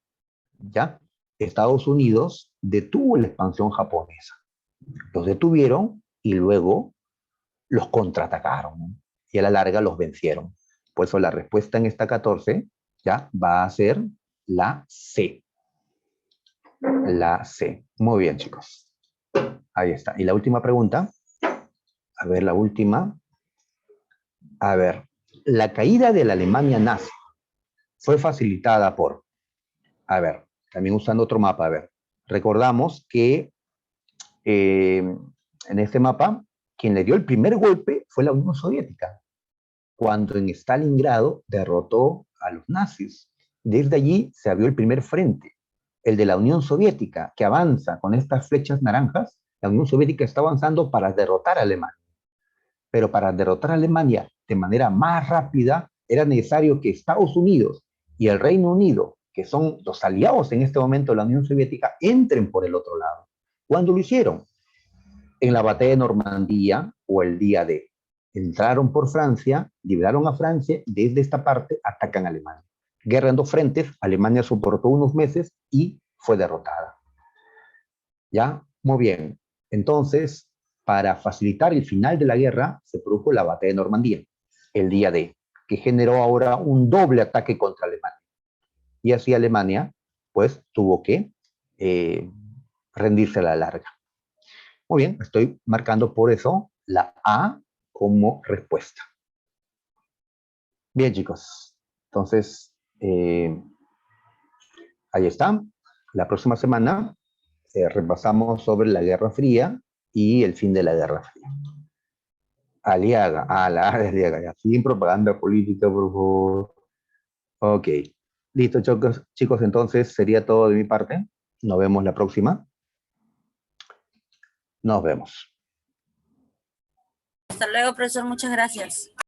¿ya?, Estados Unidos detuvo la expansión japonesa. Los detuvieron y luego los contraatacaron y a la larga los vencieron. Por eso la respuesta en esta 14 ya va a ser la C. La C. Muy bien, chicos. Ahí está. Y la última pregunta. A ver, la última. A ver, la caída de la Alemania nazi fue facilitada por, a ver, también usando otro mapa, a ver, recordamos que en este mapa, quien le dio el primer golpe fue la Unión Soviética, cuando en Stalingrado derrotó a los nazis. Desde allí se abrió el primer frente, el de la Unión Soviética, que avanza con estas flechas naranjas La Unión Soviética está avanzando para derrotar a Alemania. Pero para derrotar a Alemania de manera más rápida, era necesario que Estados Unidos y el Reino Unido, que son los aliados en este momento de la Unión Soviética, entren por el otro lado. ¿Cuándo lo hicieron? En la batalla de Normandía o el día D. Entraron por Francia, liberaron a Francia, desde esta parte atacan a Alemania. Guerra en dos frentes, Alemania soportó unos meses y fue derrotada. ¿Ya? Muy bien. Entonces, para facilitar el final de la guerra, se produjo la batalla de Normandía, el día D, que generó ahora un doble ataque contra Alemania. Y así Alemania, pues, tuvo que rendirse a la larga. Muy bien, estoy marcando por eso la A como respuesta. Bien, chicos. Entonces, ahí está. La próxima semana repasamos sobre la Guerra Fría y el fin de la Guerra Fría. Aliaga, la Aliaga, ya. Sin propaganda política, por favor. Ok. Listo, chicos, entonces sería todo de mi parte. Nos vemos la próxima. Nos vemos. Hasta luego, profesor. Muchas gracias.